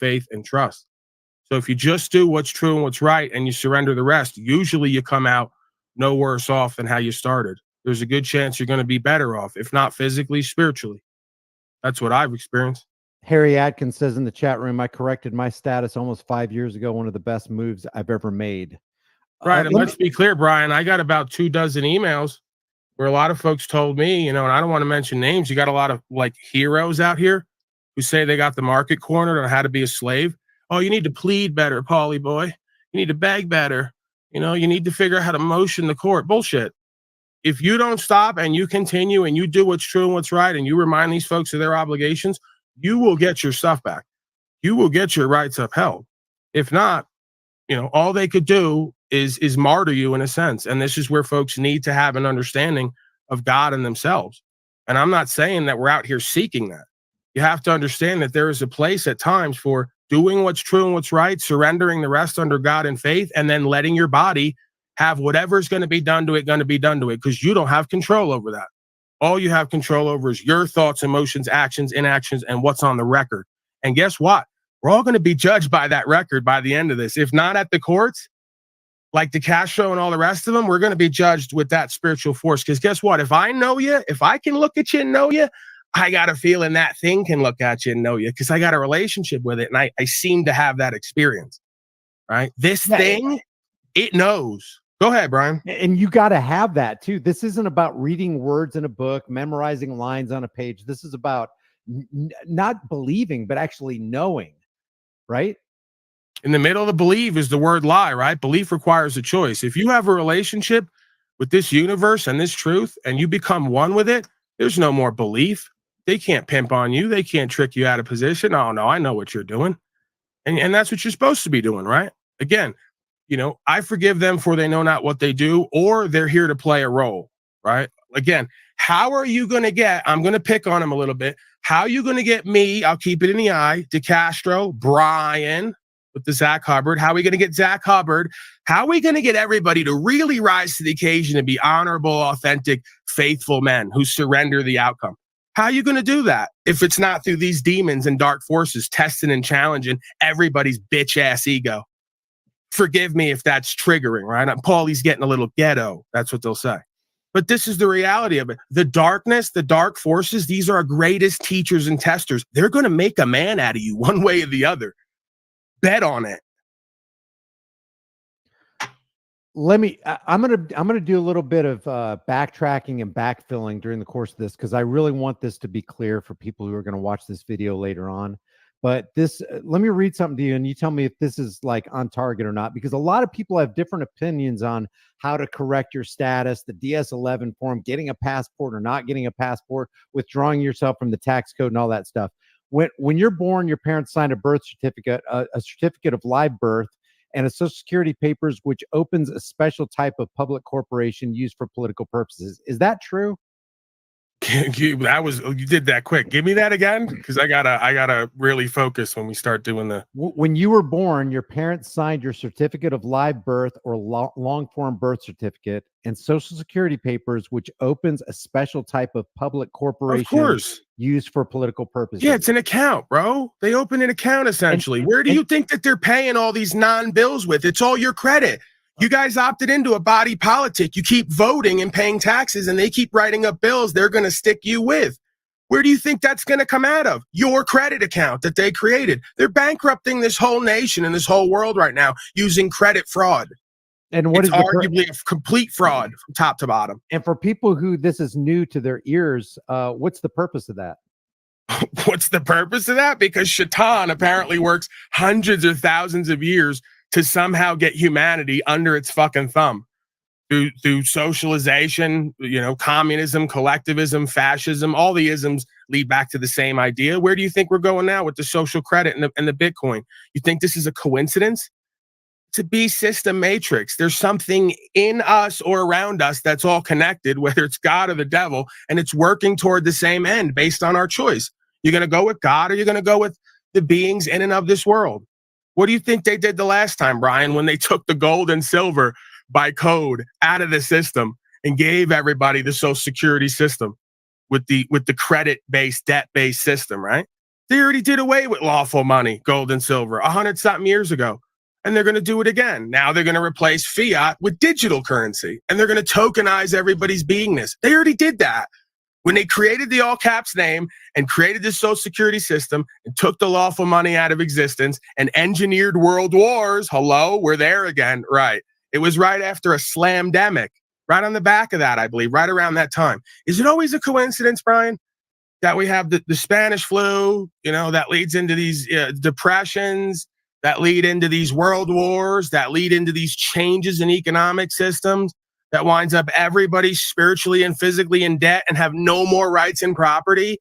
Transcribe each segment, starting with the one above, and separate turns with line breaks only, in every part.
faith, and trust. So if you just do what's true and what's right and you surrender the rest, usually you come out no worse off than how you started. There's a good chance you're going to be better off, if not physically, spiritually. That's what I've experienced.
Harry Atkins says in the chat room, I corrected my status almost 5 years ago. One of the best moves I've ever made.
Right. And let's be clear, Brian, I got about 24 emails where a lot of folks told me, and I don't want to mention names. You got a lot of like heroes out here who say they got the market cornered on how to be a slave. Oh, you need to plead better, Paulie boy. You need to beg better. You need to figure out how to motion the court. Bullshit. If you don't stop and you continue and you do what's true and what's right and you remind these folks of their obligations, you will get your stuff back. You will get your rights upheld. If not, all they could do is martyr you in a sense. And this is where folks need to have an understanding of God and themselves. And I'm not saying that we're out here seeking that. You have to understand that there is a place at times for doing what's true and what's right, surrendering the rest under God and faith, and then letting your body have whatever's going to be done to it, because you don't have control over that. All you have control over is your thoughts, emotions, actions, inactions, and what's on the record. And guess what? We're all going to be judged by that record by the end of this. If not at the courts, like the Castro and all the rest of them, we're going to be judged with that spiritual force. Because guess what? If I know you, if I can look at you and know you, I got a feeling that thing can look at you and know you because I got a relationship with it. And I seem to have that experience, right? This thing, it knows. Go ahead, Brian.
And you got to have that too. This isn't about reading words in a book, memorizing lines on a page. This is about not believing, but actually knowing, right?
In the middle of the believe is the word lie, right? Belief requires a choice. If you have a relationship with this universe and this truth and you become one with it, there's no more belief. They can't pimp on you. They can't trick you out of position. Oh, no, I know what you're doing. And that's what you're supposed to be doing, right? Again, I forgive them for they know not what they do, or they're here to play a role, right? Again, how are you going to get, I'm going to pick on them a little bit. How are you going to get me, I'll keep it in the eye, DeCastro, Brian, with the Zach Hubbard? How are we going to get Zach Hubbard? How are we going to get everybody to really rise to the occasion and be honorable, authentic, faithful men who surrender the outcome? How are you going to do that if it's not through these demons and dark forces testing and challenging everybody's bitch ass ego? Forgive me if that's triggering, right? Paulie's getting a little ghetto. That's what they'll say. But this is the reality of it. The darkness, the dark forces, these are our greatest teachers and testers. They're going to make a man out of you one way or the other. Bet on it.
I'm gonna do a little bit of backtracking and backfilling during the course of this, because I really want this to be clear for people who are going to watch this video later on. But this, let me read something to you and you tell me if this is like on target or not, because a lot of people have different opinions on how to correct your status, the DS-11 form, getting a passport or not getting a passport, withdrawing yourself from the tax code and all that stuff. When you're born, your parents signed a birth certificate, a certificate of live birth, and a social security papers, which opens a special type of public corporation used for political purposes. Is that true?
You did that quick. Give me that again, because I gotta really focus when we start doing the.
When you were born, your parents signed your certificate of live birth or long form birth certificate and social security papers, which opens a special type of public corporation,
of course,
used for political purposes.
Yeah, it's an account, bro. They open an account essentially. Where do you think that they're paying all these non-bills with? It's all your credit. You guys opted into a body politic. You keep voting and paying taxes, and they keep writing up bills they're going to stick you with. Where do you think that's going to come out of? Your credit account that they created. They're bankrupting this whole nation and this whole world right now using credit fraud.
And what is
arguably a complete fraud from top to bottom.
And for people who this is new to their ears, what's the purpose of that?
What's the purpose of that? Because Shaitan apparently works hundreds or thousands of years to somehow get humanity under its fucking thumb through socialization, communism, collectivism, fascism. All the isms lead back to the same idea. Where do you think we're going now with the social credit and the Bitcoin? You think this is a coincidence? It's a beast system matrix. There's something in us or around us that's all connected, whether it's God or the devil, and it's working toward the same end based on our choice. You're going to go with God or you're going to go with the beings in and of this world. What do you think they did the last time, Brian, when they took the gold and silver by code out of the system and gave everybody the social security system with the credit-based, debt-based system, right? They already did away with lawful money, gold and silver, 100-something years ago. And they're going to do it again. Now they're going to replace fiat with digital currency. And they're going to tokenize everybody's beingness. They already did that. When they created the all caps name and created the social security system and took the lawful money out of existence and engineered world wars, hello, we're there again, right? It was right after a slamdemic, right on the back of that, I believe, right around that time. Is it always a coincidence, Brian, that we have the Spanish flu, that leads into these depressions, that lead into these world wars, that lead into these changes in economic systems, that winds up everybody spiritually and physically in debt and have no more rights and property?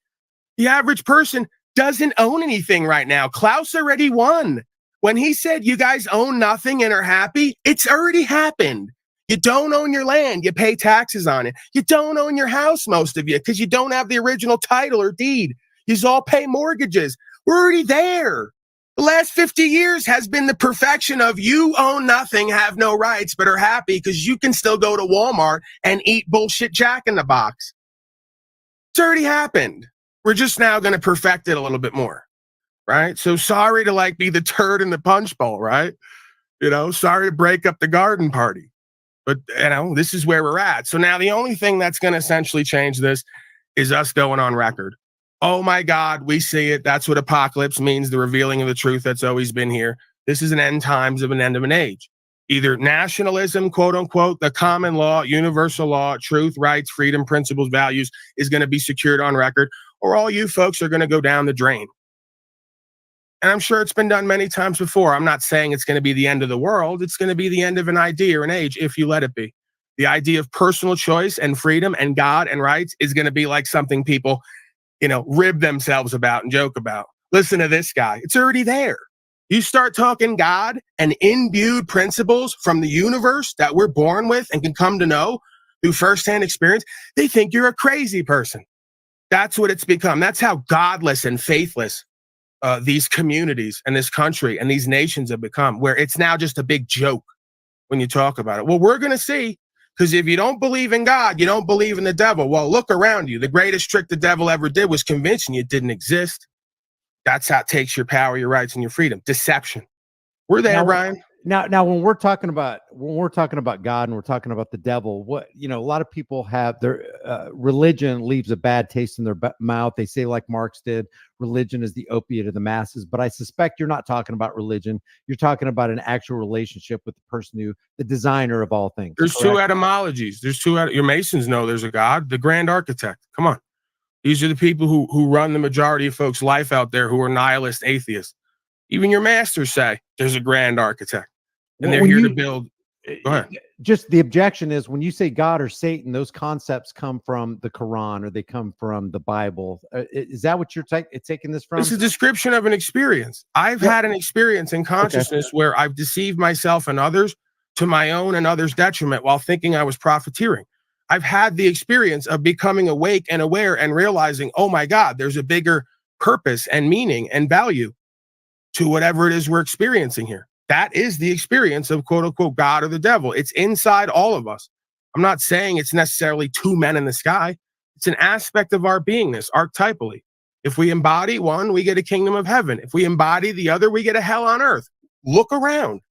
The average person doesn't own anything right now. Klaus already won. When he said you guys own nothing and are happy, it's already happened. You don't own your land. You pay taxes on it. You don't own your house, most of you, because you don't have the original title or deed. You all pay mortgages. We're already there. The last 50 years has been the perfection of you own nothing, have no rights, but are happy because you can still go to Walmart and eat bullshit Jack in the Box. It's already happened. We're just now going to perfect it a little bit more, right? So sorry to be the turd in the punch bowl, right? Sorry to break up the garden party. But, this is where we're at. So now the only thing that's going to essentially change this is us going on record. Oh my God, we see it. That's what apocalypse means, the revealing of the truth that's always been here. This is an end times of an end of an age. Either nationalism, quote unquote, the common law, universal law, truth, rights, freedom, principles, values is going to be secured on record, or all you folks are going to go down the drain. And I'm sure it's been done many times before. I'm not saying it's going to be the end of the world. It's going to be the end of an idea or an age if you let it be. The idea of personal choice and freedom and God and rights is going to be like something people, rib themselves about and joke about. Listen to this guy. It's already there. You start talking God and imbued principles from the universe that we're born with and can come to know through firsthand experience, they think you're a crazy person. That's what it's become. That's how godless and faithless these communities and this country and these nations have become, where it's now just a big joke when you talk about it. Well, we're going to see, because if you don't believe in God, you don't believe in the devil. Well, look around you. The greatest trick the devil ever did was convincing you it didn't exist. That's how it takes your power, your rights, and your freedom. Deception. We're there, Brian.
Now, when we're talking about God and we're talking about the devil, a lot of people have their religion leaves a bad taste in their mouth. They say, like Marx did, religion is the opiate of the masses. But I suspect you're not talking about religion. You're talking about an actual relationship with the person the designer of all things.
There's
correct?
two etymologies. Your Masons know there's a God, the grand architect. Come on. These are the people who run the majority of folks' life out there who are nihilist atheists. Even your masters say there's a grand architect, and they're here to build. Go ahead.
Just the objection is when you say God or Satan, those concepts come from the Quran or they come from the Bible. Is that what you're taking this from?
It's a description of an experience. I've had an experience in consciousness where I've deceived myself and others to my own and others' detriment while thinking I was profiteering. I've had the experience of becoming awake and aware and realizing, oh my God, there's a bigger purpose and meaning and value to whatever it is we're experiencing here. That is the experience of quote unquote God or the devil. It's inside all of us. I'm not saying it's necessarily two men in the sky. It's an aspect of our beingness, archetypally. If we embody one, we get a kingdom of heaven. If we embody the other, we get a hell on earth. Look around.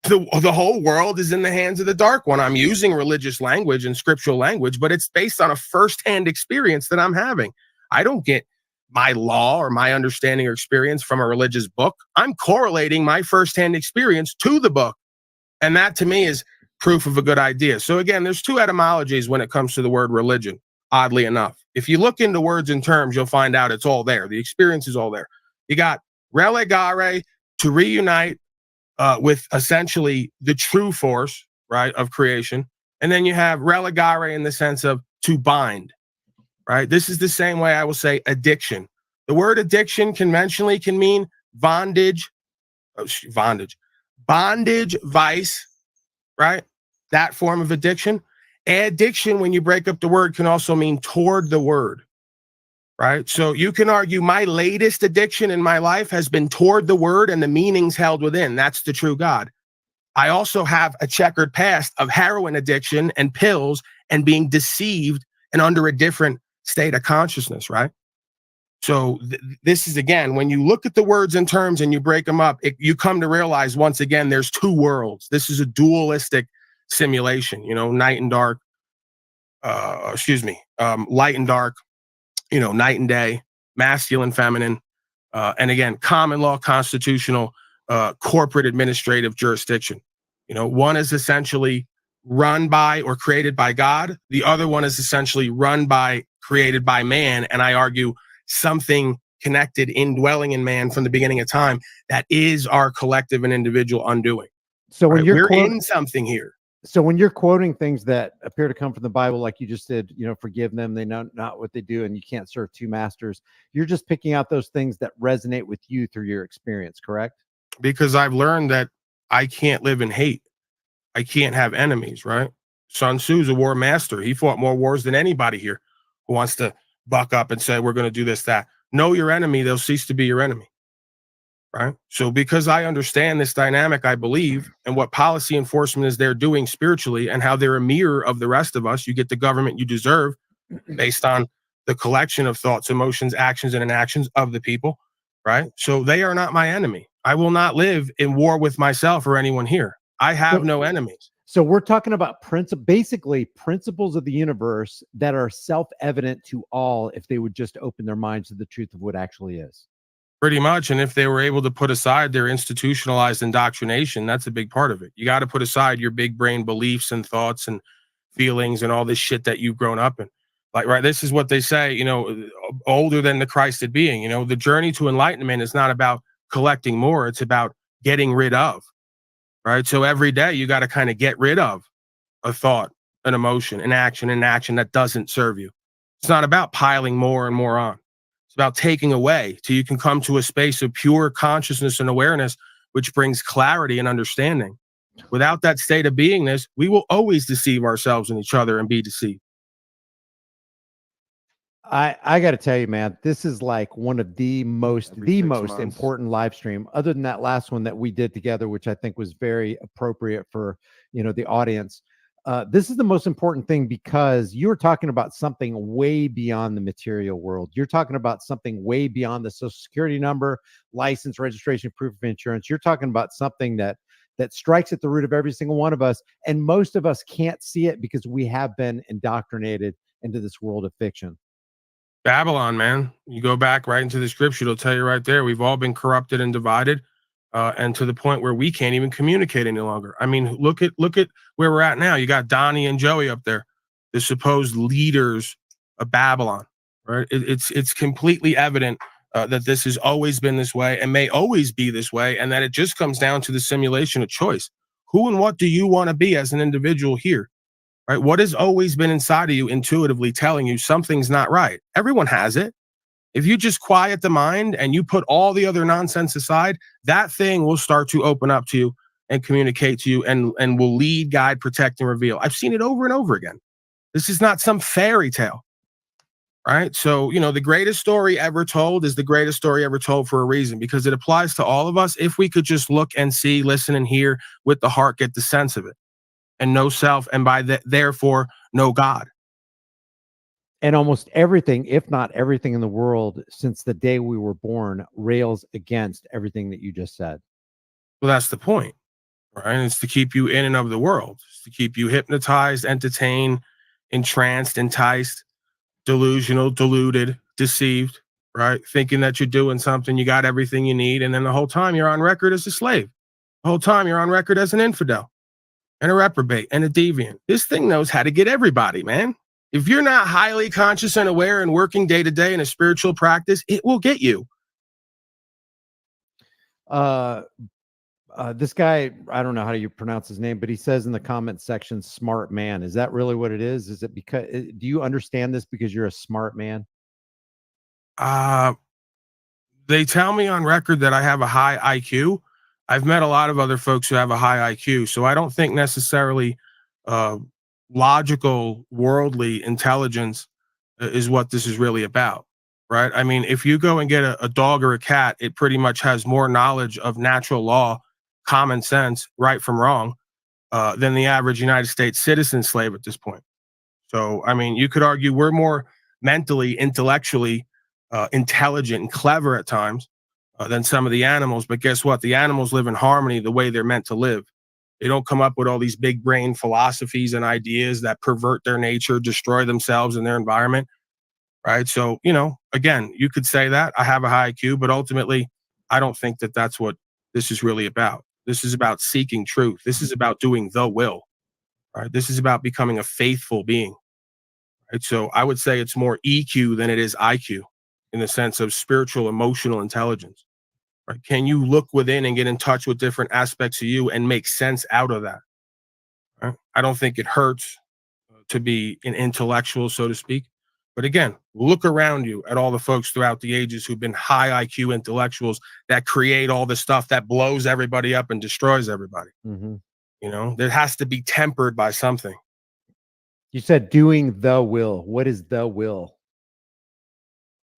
The whole world is in the hands of the dark one. I'm using religious language and scriptural language, but it's based on a firsthand experience that I'm having. I don't get my law or my understanding or experience from a religious book. I'm correlating my firsthand experience to the book. And that to me is proof of a good idea. So again, there's two etymologies when it comes to the word religion, oddly enough. If you look into words and terms, you'll find out it's all there. The experience is all there. You got relegare, to reunite with essentially the true force, right, of creation. And then you have relegare in the sense of to bind. Right? This is the same way I will say addiction. The word addiction conventionally can mean bondage, vice, right? That form of addiction. Addiction, when you break up the word, can also mean toward the word, right? So you can argue my latest addiction in my life has been toward the word and the meanings held within. That's the true God. I also have a checkered past of heroin addiction and pills and being deceived and under a different state of consciousness, right? So this is, again, when you look at the words and terms and you break them up, you come to realize once again there's two worlds. This is a dualistic simulation. Night and dark. Light and dark. Night and day, masculine, feminine, and again, common law, constitutional, corporate administrative jurisdiction. One is essentially run by or created by God. The other one is essentially run by, created by man. And I argue something connected, indwelling in man from the beginning of time that is our collective and individual undoing.
So when
we're in something here.
So when you're quoting things that appear to come from the Bible, like you just did, forgive them, they know not what they do, and you can't serve two masters, you're just picking out those things that resonate with you through your experience, correct?
Because I've learned that I can't live in hate. I can't have enemies, right? Sun Tzu's a war master. He fought more wars than anybody here who wants to buck up and say, we're going to do this, that. Know your enemy, they'll cease to be your enemy. Right. So because I understand this dynamic, I believe, and what policy enforcement is they're doing spiritually and how they're a mirror of the rest of us, you get the government you deserve based on the collection of thoughts, emotions, actions, and inactions of the people. Right. So they are not my enemy. I will not live in war with myself or anyone here. I have no enemies.
So we're talking about basically principles of the universe that are self-evident to all if they would just open their minds to the truth of what actually is.
Pretty much. And if they were able to put aside their institutionalized indoctrination, that's a big part of it. You got to put aside your big brain beliefs and thoughts and feelings and all this shit that you've grown up in. Right. This is what they say, older than the Christed being. The journey to enlightenment is not about collecting more. It's about getting rid of. Right. So every day you got to kind of get rid of a thought, an emotion, an action that doesn't serve you. It's not about piling more and more on. It's about taking away till you can come to a space of pure consciousness and awareness, which brings clarity and understanding. Without that state of beingness, we will always deceive ourselves and each other and be deceived.
I got to tell you, man, this is like one of the most important live stream, other than that last one that we did together, which I think was very appropriate for, the audience. This is the most important thing because you're talking about something way beyond the material world. You're talking about something way beyond the social security number, license, registration, proof of insurance. You're talking about something that strikes at the root of every single one of us. And most of us can't see it because we have been indoctrinated into this world of fiction.
Babylon, man. You go back right into the scripture, it'll tell you right there. We've all been corrupted and divided, and to the point where we can't even communicate any longer. I mean, look at where we're at now. You got Donnie and Joey up there, the supposed leaders of Babylon, right? It's completely evident that this has always been this way and may always be this way, and that it just comes down to the simulation of choice. Who and what do you want to be as an individual here? Right? What has always been inside of you intuitively telling you something's not right? Everyone has it. If you just quiet the mind and you put all the other nonsense aside, that thing will start to open up to you and communicate to you and will lead, guide, protect, and reveal. I've seen it over and over again. This is not some fairy tale. Right? So, the greatest story ever told is the greatest story ever told for a reason, because it applies to all of us if we could just look and see, listen, and hear with the heart, get the sense of it. And no self, and by therefore no God.
And almost everything, if not everything in the world since the day we were born, rails against everything that you just said.
Well, that's the point, right? It's to keep you in and of the world. It's to keep you hypnotized, entertained, entranced, enticed, delusional, deluded, deceived, right? Thinking that you're doing something, you got everything you need, and then the whole time you're on record as a slave. The whole time you're on record as an infidel and a reprobate and a deviant. This thing knows how to get everybody, man. If you're not highly conscious and aware and working day to day in a spiritual practice, it will get you.
This guy, I don't know how you pronounce his name, but he says in the comment section, smart man. Is that really what it is? Is it because, do you understand this because you're a smart man?
They tell me on record that I have a high IQ. I've met a lot of other folks who have a high IQ, so I don't think necessarily logical, worldly intelligence is what this is really about, right? I mean, if you go and get a dog or a cat, it pretty much has more knowledge of natural law, common sense, right from wrong, than the average United States citizen slave at this point. So, I mean, you could argue we're more mentally, intellectually intelligent and clever at times than some of the animals. But guess what? The animals live in harmony the way they're meant to live. They don't come up with all these big brain philosophies and ideas that pervert their nature, destroy themselves and their environment. Right. So, again, you could say that I have a high IQ, but ultimately, I don't think that that's what this is really about. This is about seeking truth. This is about doing the will. Right. This is about becoming a faithful being. Right. So I would say it's more EQ than it is IQ in the sense of spiritual, emotional intelligence. Right. Can you look within and get in touch with different aspects of you and make sense out of that? Right? I don't think it hurts to be an intellectual, so to speak. But again, look around you at all the folks throughout the ages who've been high IQ intellectuals that create all the stuff that blows everybody up and destroys everybody.
Mm-hmm.
There has to be tempered by something.
You said doing the will. What is the will?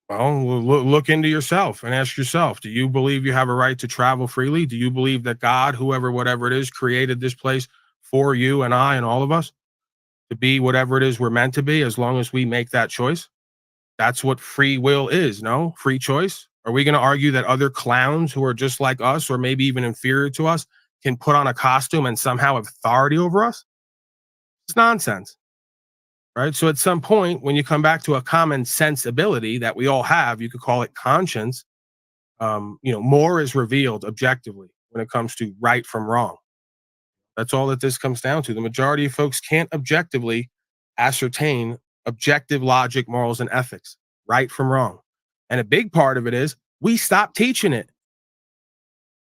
Well, look into yourself and ask yourself, do you believe you have a right to travel freely? Do you believe that God, whoever, whatever it is, created this place for you and I and all of us to be whatever it is we're meant to be, as long as we make that choice? That's what free will is, no? Free choice. Are we going to argue that other clowns who are just like us or maybe even inferior to us can put on a costume and somehow have authority over us? It's nonsense. Right. So at some point, when you come back to a common sensibility that we all have, you could call it conscience, more is revealed objectively when it comes to right from wrong. That's all that this comes down to. The majority of folks can't objectively ascertain objective logic, morals, and ethics, right from wrong. And a big part of it is we stopped teaching it.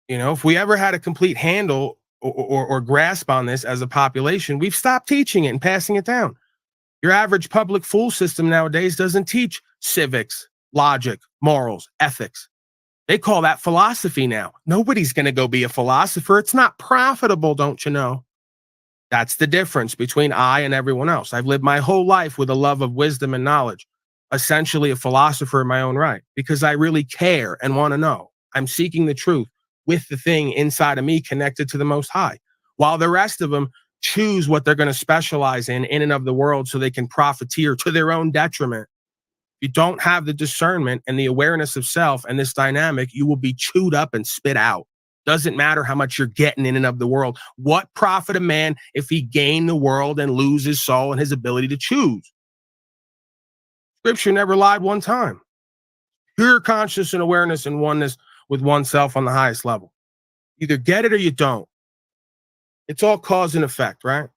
If we ever had a complete handle or grasp on this as a population, we've stopped teaching it and passing it down. Your average public school system nowadays doesn't teach civics, logic, morals, ethics. They call that philosophy now. Nobody's going to go be a philosopher. It's not profitable, don't you know? That's the difference between I and everyone else. I've lived my whole life with a love of wisdom and knowledge, essentially a philosopher in my own right, because I really care and want to know. I'm seeking the truth with the thing inside of me connected to the Most High, while the rest of them choose what they're going to specialize in and of the world so they can profiteer to their own detriment. If you don't have the discernment and the awareness of self and this dynamic, you will be chewed up and spit out. Doesn't matter how much you're getting in and of the world. What profit a man if he gain the world and lose his soul and his ability to choose? Scripture never lied one time. Pure conscious and awareness and oneness with oneself on the highest level. Either get it or you don't. It's all cause and effect, right?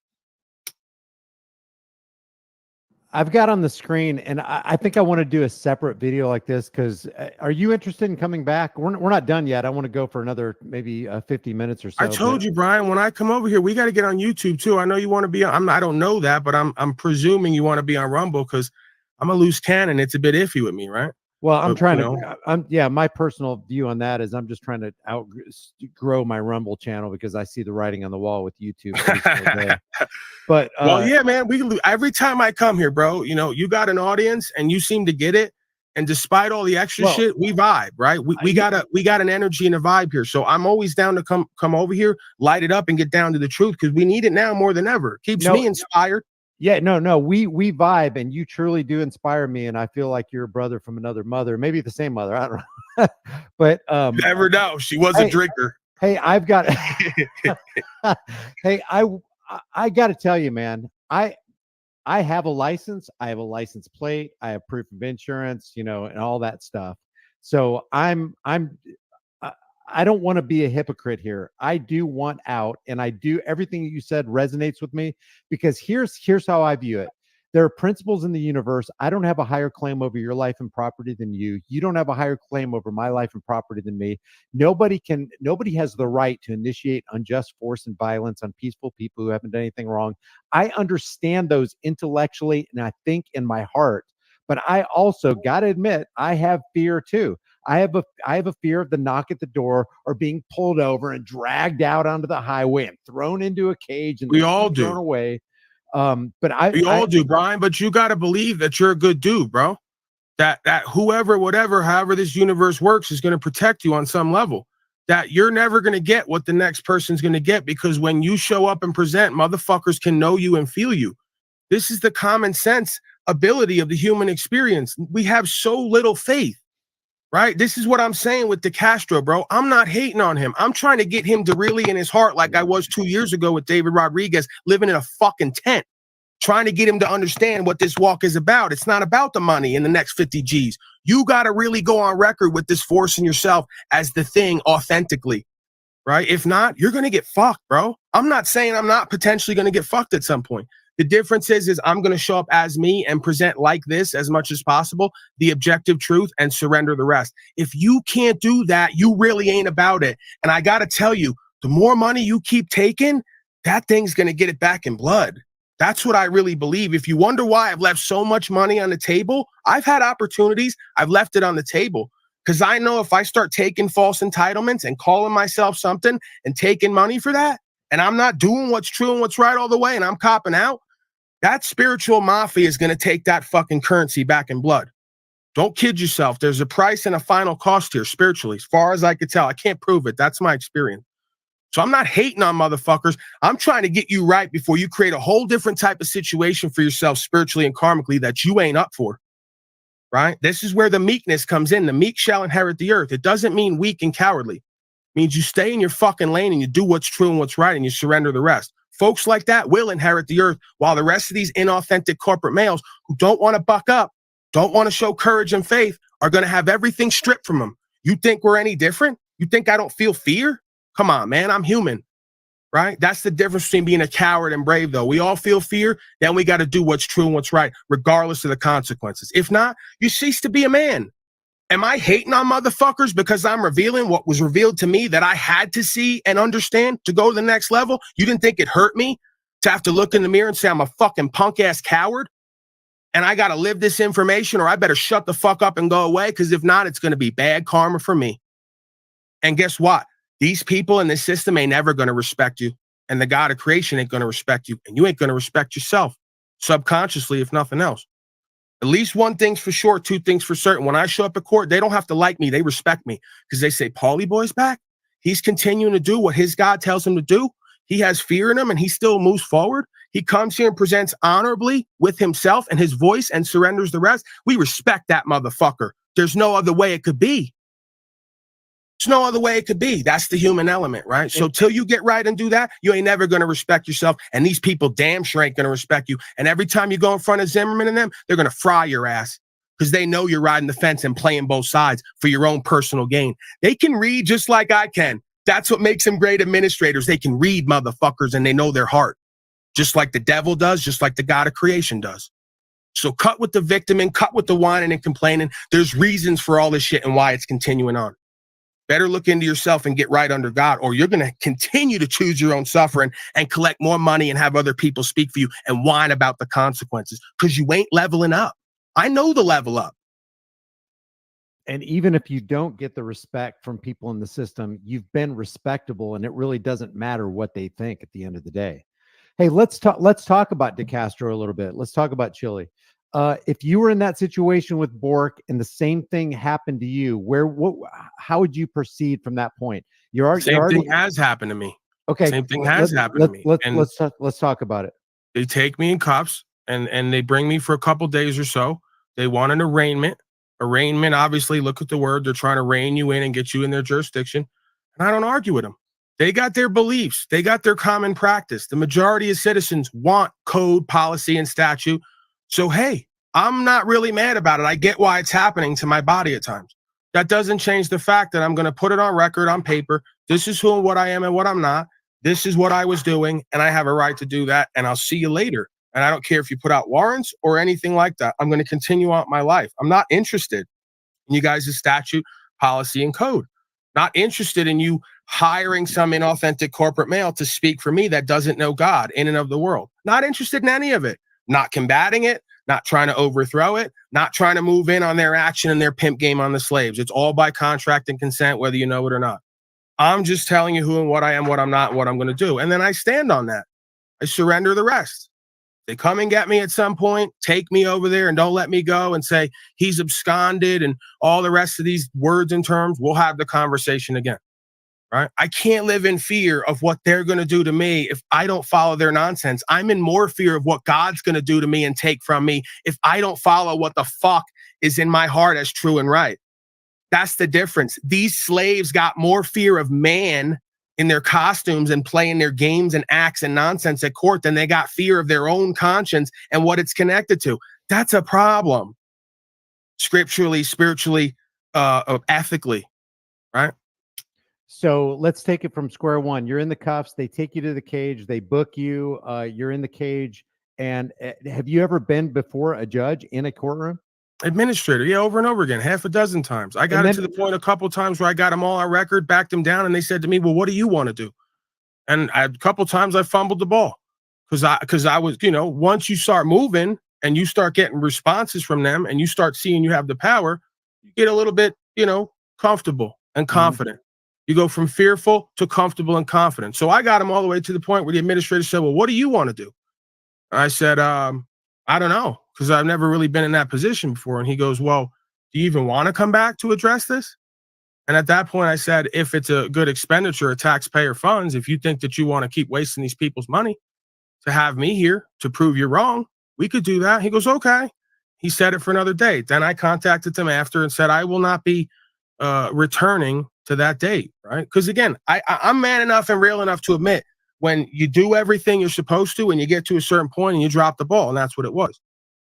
I've got on the screen, and I think I want to do a separate video like this because are you interested in coming back? We're not done yet. I want to go for another maybe 50 minutes or so.
I told you, Brian, when I come over here, we got to get on YouTube too. I know you want to be on. I don't know that, but I'm presuming you want to be on Rumble because I'm a loose cannon. It's a bit iffy with me, right?
Well, I'm trying to. My personal view on that is I'm just trying to outgrow my Rumble channel because I see the writing on the wall with YouTube. But
well, yeah, man. Every time I come here, bro. You got an audience and you seem to get it. And despite all the extra shit, we vibe, right? We got an energy and a vibe here. So I'm always down to come over here, light it up, and get down to the truth because we need it now more than ever. Keeps me inspired.
Yeah, no, we vibe, and you truly do inspire me, and I feel like you're a brother from another mother, maybe the same mother. I don't know, but
never know. She was a drinker.
Hey, I've got. Hey, I got to tell you, man, I have a license. I have a license plate. I have proof of insurance, and all that stuff. So I don't want to be a hypocrite here. I do want out, and I do everything you said resonates with me because here's how I view it. There are principles in the universe. I don't have a higher claim over your life and property than you. You don't have a higher claim over my life and property than me. Nobody has the right to initiate unjust force and violence on peaceful people who haven't done anything wrong. I understand those intellectually, and I think in my heart, but I also got to admit, I have fear too. I have a fear of the knock at the door or being pulled over and dragged out onto the highway and thrown into a cage and
we all do
thrown away.
We all do, Brian. But you got to believe that you're a good dude, bro. That whoever, whatever, however this universe works is going to protect you on some level. That you're never going to get what the next person's going to get because when you show up and present, motherfuckers can know you and feel you. This is the common sense ability of the human experience. We have so little faith, right? This is what I'm saying with DeCastro, bro. I'm not hating on him. I'm trying to get him to really in his heart, like I was 2 years ago with David Rodriguez, living in a fucking tent, trying to get him to understand what this walk is about. It's not about the money in the next 50 G's. You got to really go on record with this forcing yourself as the thing authentically, right? If not, you're going to get fucked, bro. I'm not saying I'm not potentially going to get fucked at some point. The difference is I'm going to show up as me and present like this as much as possible, the objective truth, and surrender the rest. If you can't do that, you really ain't about it. And I got to tell you, the more money you keep taking, that thing's going to get it back in blood. That's what I really believe. If you wonder why I've left so much money on the table, I've had opportunities. I've left it on the table because I know if I start taking false entitlements and calling myself something and taking money for that, and I'm not doing what's true and what's right all the way, and I'm copping out, that spiritual mafia is going to take that fucking currency back in blood. Don't kid yourself. There's a price and a final cost here spiritually, as far as I could tell. I can't prove it. That's my experience. So I'm not hating on motherfuckers. I'm trying to get you right before you create a whole different type of situation for yourself spiritually and karmically that you ain't up for, right? This is where the meekness comes in. The meek shall inherit the earth. It doesn't mean weak and cowardly. It means you stay in your fucking lane and you do what's true and what's right and you surrender the rest. Folks like that will inherit the earth, while the rest of these inauthentic corporate males who don't want to buck up, don't want to show courage and faith, are going to have everything stripped from them. You think we're any different? You think I don't feel fear? Come on, man, I'm human, right? That's the difference between being a coward and brave, though. We all feel fear, then we got to do what's true and what's right, regardless of the consequences. If not, you cease to be a man. Am I hating on motherfuckers because I'm revealing what was revealed to me that I had to see and understand to go to the next level? You didn't think it hurt me to have to look in the mirror and say I'm a fucking punk-ass coward? And I got to live this information, or I better shut the fuck up and go away, because if not, it's going to be bad karma for me. And guess what? These people in this system ain't never going to respect you. And the God of creation ain't going to respect you. And you ain't going to respect yourself subconsciously, if nothing else. At least one thing's for sure, two things for certain. When I show up at court, they don't have to like me. They respect me because they say, Paulie Boy's back. He's continuing to do what his God tells him to do. He has fear in him and he still moves forward. He comes here and presents honorably with himself and his voice and surrenders the rest. We respect that motherfucker. There's no other way it could be. There's no other way it could be. That's the human element, right? So till you get right and do that, you ain't never going to respect yourself. And these people damn sure ain't going to respect you. And every time you go in front of Zimmerman and them, they're going to fry your ass because they know you're riding the fence and playing both sides for your own personal gain. They can read just like I can. That's what makes them great administrators. They can read motherfuckers and they know their heart, just like the devil does, just like the God of creation does. So cut with the victim and cut with the whining and complaining. There's reasons for all this shit and why it's continuing on. Better look into yourself and get right under God, or you're going to continue to choose your own suffering and collect more money and have other people speak for you and whine about the consequences because you ain't leveling up. I know the level up.
And even if you don't get the respect from people in the system, you've been respectable, and it really doesn't matter what they think at the end of the day. Hey, let's talk about DeCastro a little bit. Let's talk about Chile. If you were in that situation with Bork and the same thing happened to you, how would you proceed from that point?
Same thing has happened to me.
Okay.
Same thing has happened to me.
Let's talk about it.
They take me in cuffs and they bring me for a couple days or so. They want an arraignment. Arraignment, obviously, look at the word. They're trying to rein you in and get you in their jurisdiction. And I don't argue with them. They got their beliefs. They got their common practice. The majority of citizens want code, policy, and statute. So, hey, I'm not really mad about it. I get why it's happening to my body at times. That doesn't change the fact that I'm going to put it on record, on paper. This is who and what I am and what I'm not. This is what I was doing, and I have a right to do that, and I'll see you later. And I don't care if you put out warrants or anything like that. I'm going to continue on my life. I'm not interested in you guys' statute, policy, and code. Not interested in you hiring some inauthentic corporate male to speak for me that doesn't know God in and of the world. Not interested in any of it. Not combating it, not trying to overthrow it, not trying to move in on their action and their pimp game on the slaves. It's all by contract and consent, whether you know it or not. I'm just telling you who and what I am, what I'm not, what I'm going to do. And then I stand on that. I surrender the rest. They come and get me at some point, take me over there and don't let me go and say he's absconded and all the rest of these words and terms. We'll have the conversation again. right? I can't live in fear of what they're going to do to me if I don't follow their nonsense. I'm in more fear of what God's going to do to me and take from me if I don't follow what the fuck is in my heart as true and right. That's the difference. These slaves got more fear of man in their costumes and playing their games and acts and nonsense at court than they got fear of their own conscience and what it's connected to. That's a problem. Scripturally, spiritually, ethically, right?
So let's take it from square one. You're in the cuffs. They take you to the cage. They book you. You're in the cage. And have you ever been before a judge in a courtroom?
Administrator, yeah, over and over again, half a dozen times. I got it to the point a couple times where I got them all on record, backed them down, and they said to me, "Well, what do you want to do?" And a couple times I fumbled the ball because I was, once you start moving and you start getting responses from them, and you start seeing you have the power, you get a little bit, comfortable and confident. You go from fearful to comfortable and confident. So I got them all the way to the point where the administrator said, "Well, what do you want to do?" I said, "I don't know, because I've never really been in that position before." And he goes, "Well, do you even want to come back to address this?" And at that point, I said, "If it's a good expenditure of taxpayer funds, if you think that you want to keep wasting these people's money to have me here to prove you're wrong, we could do that." He goes, "Okay." He set it for another date. Then I contacted them after and said, "I will not be returning to that date," right? Because again, I'm man enough and real enough to admit when you do everything you're supposed to and you get to a certain point and you drop the ball, and that's what it was.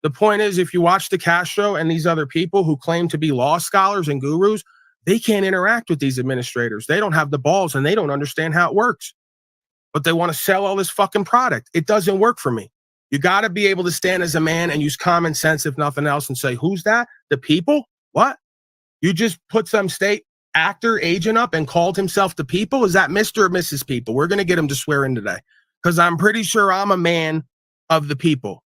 The point is, if you watch the Castro and these other people who claim to be law scholars and gurus, they can't interact with these administrators. They don't have the balls and they don't understand how it works. But they want to sell all this fucking product. It doesn't work for me. You got to be able to stand as a man and use common sense, if nothing else, and say, "Who's that? The people? What? You just put some state actor agent up and called himself the people? Is that Mr. or Mrs. People?" We're going to get him to swear in today because I'm pretty sure I'm a man of the people.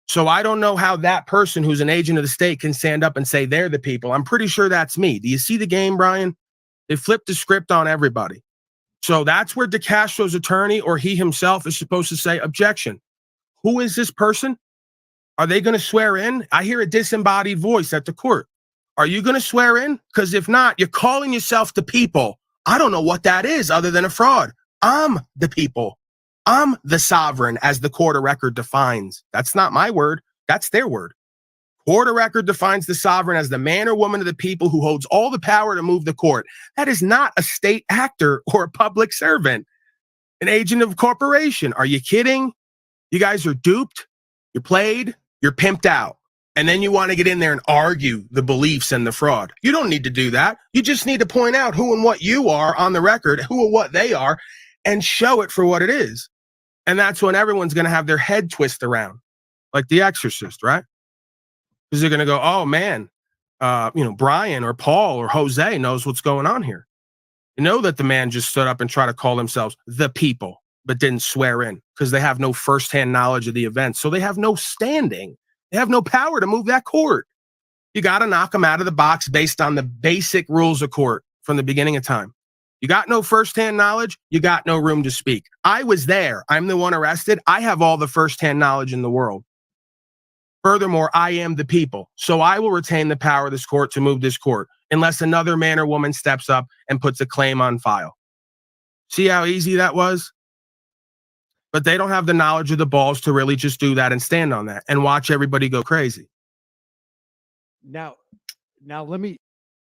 So I don't know how that person who's an agent of the state can stand up and say they're the people. I'm pretty sure that's me. Do you see the game, Brian? They flipped the script on everybody. So that's where DeCastro's attorney or he himself is supposed to say, "Objection. Who is this person? Are they going to swear in?" I hear a disembodied voice at the court. "Are you going to swear in? Because if not, you're calling yourself the people. I don't know what that is other than a fraud. I'm the people. I'm the sovereign, as the court of record defines." That's not my word. That's their word. Court of record defines the sovereign as the man or woman of the people who holds all the power to move the court. That is not a state actor or a public servant, an agent of corporation. Are you kidding? You guys are duped. You're played. You're pimped out. And then you want to get in there and argue the beliefs and the fraud. You don't need to do that. You just need to point out who and what you are on the record, who and what they are, and show it for what it is. And that's when everyone's going to have their head twist around, like The Exorcist, right? Because they're going to go, "Oh man, Brian or Paul or Jose knows what's going on here." You know that the man just stood up and tried to call themselves the people, but didn't swear in because they have no firsthand knowledge of the event. So they have no standing. They have no power to move that court. You got to knock them out of the box based on the basic rules of court from the beginning of time. You got no firsthand knowledge, you got no room to speak. I was there. I'm the one arrested. I have all the firsthand knowledge in the world. Furthermore, I am the people. So I will retain the power of this court to move this court unless another man or woman steps up and puts a claim on file. See how easy that was? But they don't have the knowledge of the balls to really just do that and stand on that and watch everybody go crazy.
Now let me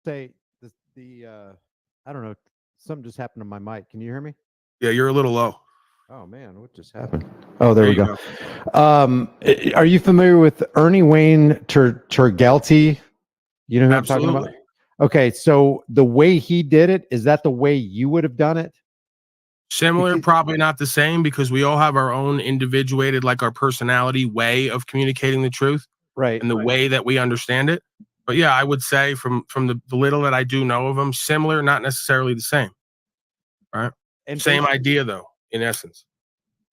say I don't know, something just happened to my mic. Can you hear me?
Yeah, you're a little low.
Oh man, what just happened? Oh, there we
you
go. Are you familiar with Ernie Wayne Turgelty? You know who I'm talking about? Okay, so the way he did it, is that the way you would have done it?
Similar, probably not the same, because we all have our own individuated, like our personality way of communicating the truth,
right?
And the way that we understand it. But yeah, I would say from the little that I do know of him, similar, not necessarily the same. Right? And same idea though, in essence.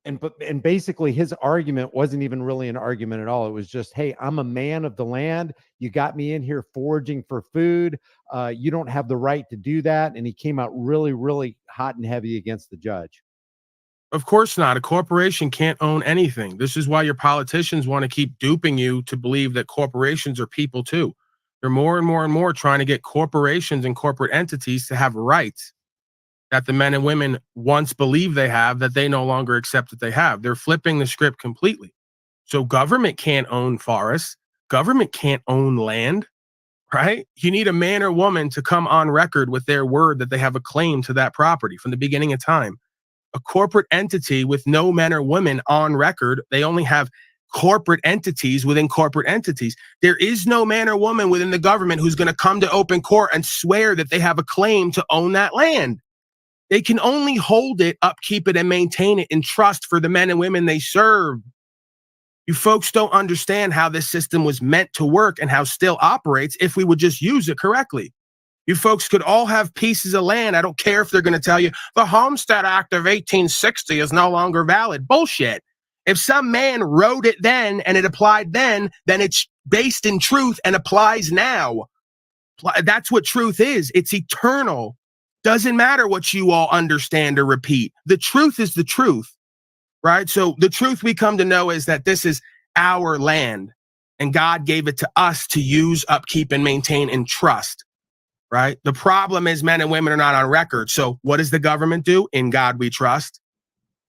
And basically his argument wasn't even really an argument at all. It was just, "Hey, I'm a man of the land. You got me in here foraging for food. You don't have the right to do that." And he came out really, really hot and heavy against the judge.
Of course not. A corporation can't own anything. This is why your politicians want to keep duping you to believe that corporations are people too. They're more and more and more trying to get corporations and corporate entities to have rights. that the men and women once believed they have that they no longer accept that they have. They're flipping the script completely. So government can't own forests. Government can't own land, right? You need a man or woman to come on record with their word that they have a claim to that property from the beginning of time. A corporate entity with no men or women on record, they only have corporate entities within corporate entities. There is no man or woman within the government who's going to come to open court and swear that they have a claim to own that land. They can only hold it, upkeep it, and maintain it in trust for the men and women they serve. You folks don't understand how this system was meant to work and how still operates if we would just use it correctly. You folks could all have pieces of land. I don't care if they're going to tell you the Homestead Act of 1860 is no longer valid. Bullshit. If some man wrote it then and it applied then it's based in truth and applies now. That's what truth is. It's eternal. Doesn't matter what you all understand or repeat. The truth is the truth, right? So the truth we come to know is that this is our land and God gave it to us to use, upkeep, and maintain and trust, right? The problem is men and women are not on record. So what does the government do? In God we trust.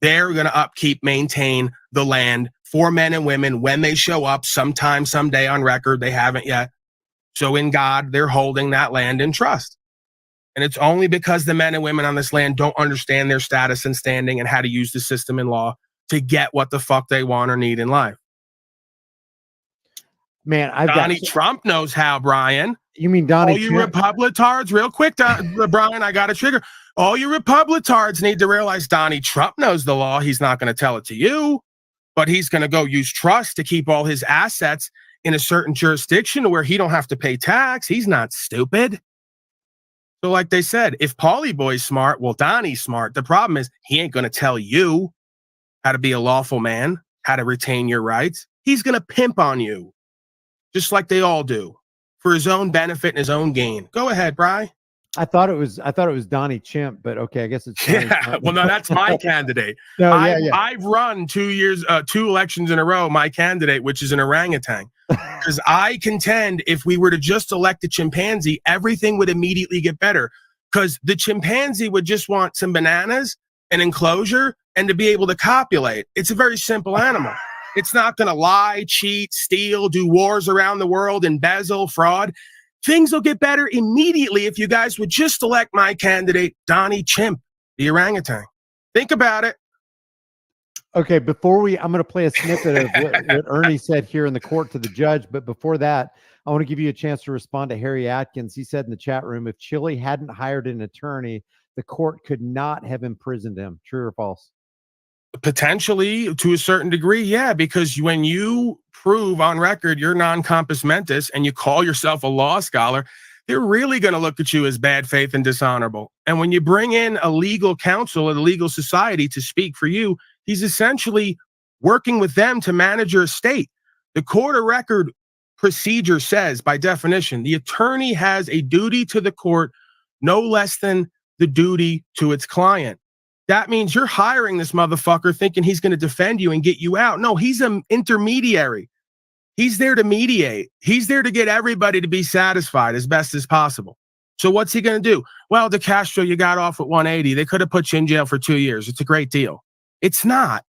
They're going to upkeep, maintain the land for men and women when they show up sometime, someday on record. They haven't yet. So in God, they're holding that land in trust. And it's only because the men and women on this land don't understand their status and standing and how to use the system and law to get what the fuck they want or need in life.
Man,
Donnie Trump knows how, Brian.
You mean Donnie
All you Republicards, real quick, Brian, I got a trigger. All you Republicards need to realize Donnie Trump knows the law. He's not going to tell it to you, but he's going to go use trust to keep all his assets in a certain jurisdiction where he don't have to pay tax. He's not stupid. So like they said, if Paulie Boy's smart, well, Donnie's smart. The problem is he ain't going to tell you how to be a lawful man, how to retain your rights. He's going to pimp on you, just like they all do, for his own benefit and his own gain. Go ahead, Bri.
I thought it was Donnie Chimp, but okay, I guess it's
yeah. Well, no, that's my candidate. No, I've run 2 elections in a row. My candidate, which is an orangutan, because I contend if we were to just elect a chimpanzee, everything would immediately get better. Because the chimpanzee would just want some bananas, an enclosure, and to be able to copulate. It's a very simple animal. It's not going to lie, cheat, steal, do wars around the world, embezzle, fraud. Things will get better immediately if you guys would just elect my candidate, Donnie Chimp, the orangutan. Think about it.
Okay, I'm going to play a snippet of what Ernie said here in the court to the judge. But before that, I want to give you a chance to respond to Harry Atkins. He said in the chat room, if Chile hadn't hired an attorney, the court could not have imprisoned him. True or false?
Potentially, to a certain degree, yeah, because when you prove on record you're non-compos mentis and you call yourself a law scholar, they're really going to look at you as bad faith and dishonorable. And when you bring in a legal counsel or the legal society to speak for you, he's essentially working with them to manage your estate. The court of record procedure says, by definition, the attorney has a duty to the court no less than the duty to its client. That means you're hiring this motherfucker thinking he's going to defend you and get you out. No, he's an intermediary. He's there to mediate. He's there to get everybody to be satisfied as best as possible. So what's he going to do? Well, DeCastro, you got off at 180. They could have put you in jail for 2 years. It's a great deal. It's not,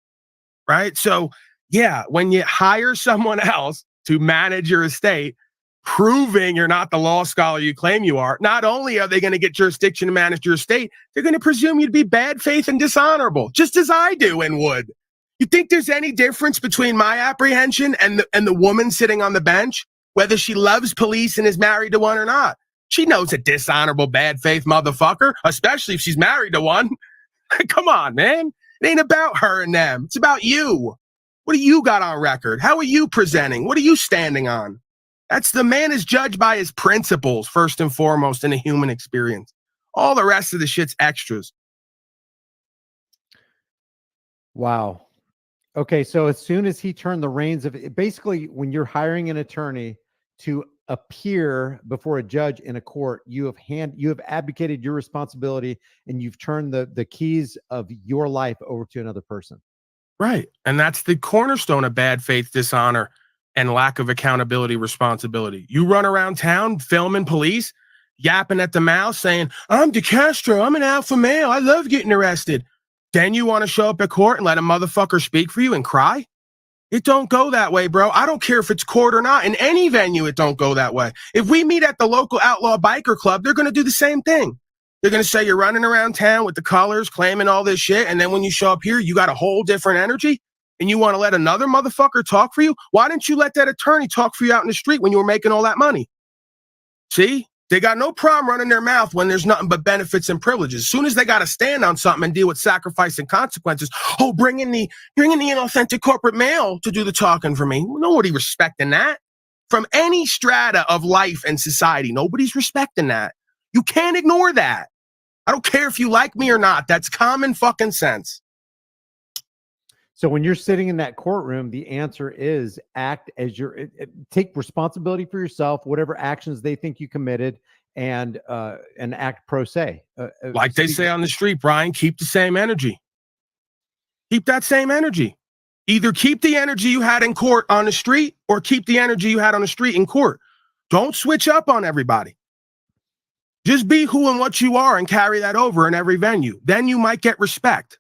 right? So yeah, when you hire someone else to manage your estate, proving you're not the law scholar you claim you are, not only are they going to get jurisdiction to manage your estate, they're going to presume you to be bad faith and dishonorable, just as I do and would. You think there's any difference between my apprehension and the woman sitting on the bench, whether she loves police and is married to one or not? She knows a dishonorable, bad faith motherfucker, especially if she's married to one. Come on, man. It ain't about her and them. It's about you. What do you got on record? How are you presenting? What are you standing on? The man is judged by his principles, first and foremost, in a human experience. All the rest of the shit's extras.
Wow. Okay, so as soon as he turned the reins of it, basically, when you're hiring an attorney to appear before a judge in a court, you have abdicated your responsibility and you've turned the keys of your life over to another person.
Right. And that's the cornerstone of bad faith, dishonor, and lack of accountability, responsibility. You run around town filming police, yapping at the mouth saying, I'm DeCastro, I'm an alpha male, I love getting arrested. Then you want to show up at court and let a motherfucker speak for you and cry? It don't go that way, bro. I don't care if it's court or not. In any venue, it don't go that way. If we meet at the local outlaw biker club, they're going to do the same thing. They're going to say you're running around town with the colors, claiming all this shit. And then when you show up here, you got a whole different energy and you want to let another motherfucker talk for you. Why didn't you let that attorney talk for you out in the street when you were making all that money? See, they got no problem running their mouth when there's nothing but benefits and privileges. As soon as they got to stand on something and deal with sacrifice and consequences, oh, bring in the inauthentic corporate male to do the talking for me. Nobody respecting that. From any strata of life and society, nobody's respecting that. You can't ignore that. I don't care if you like me or not. That's common fucking sense.
So when you're sitting in that courtroom, the answer is act as take responsibility for yourself, whatever actions they think you committed, and act pro se.
Like they say on the street, Brian, keep the same energy. Keep that same energy. Either keep the energy you had in court on the street or keep the energy you had on the street in court. Don't switch up on everybody. Just be who and what you are and carry that over in every venue. Then you might get respect.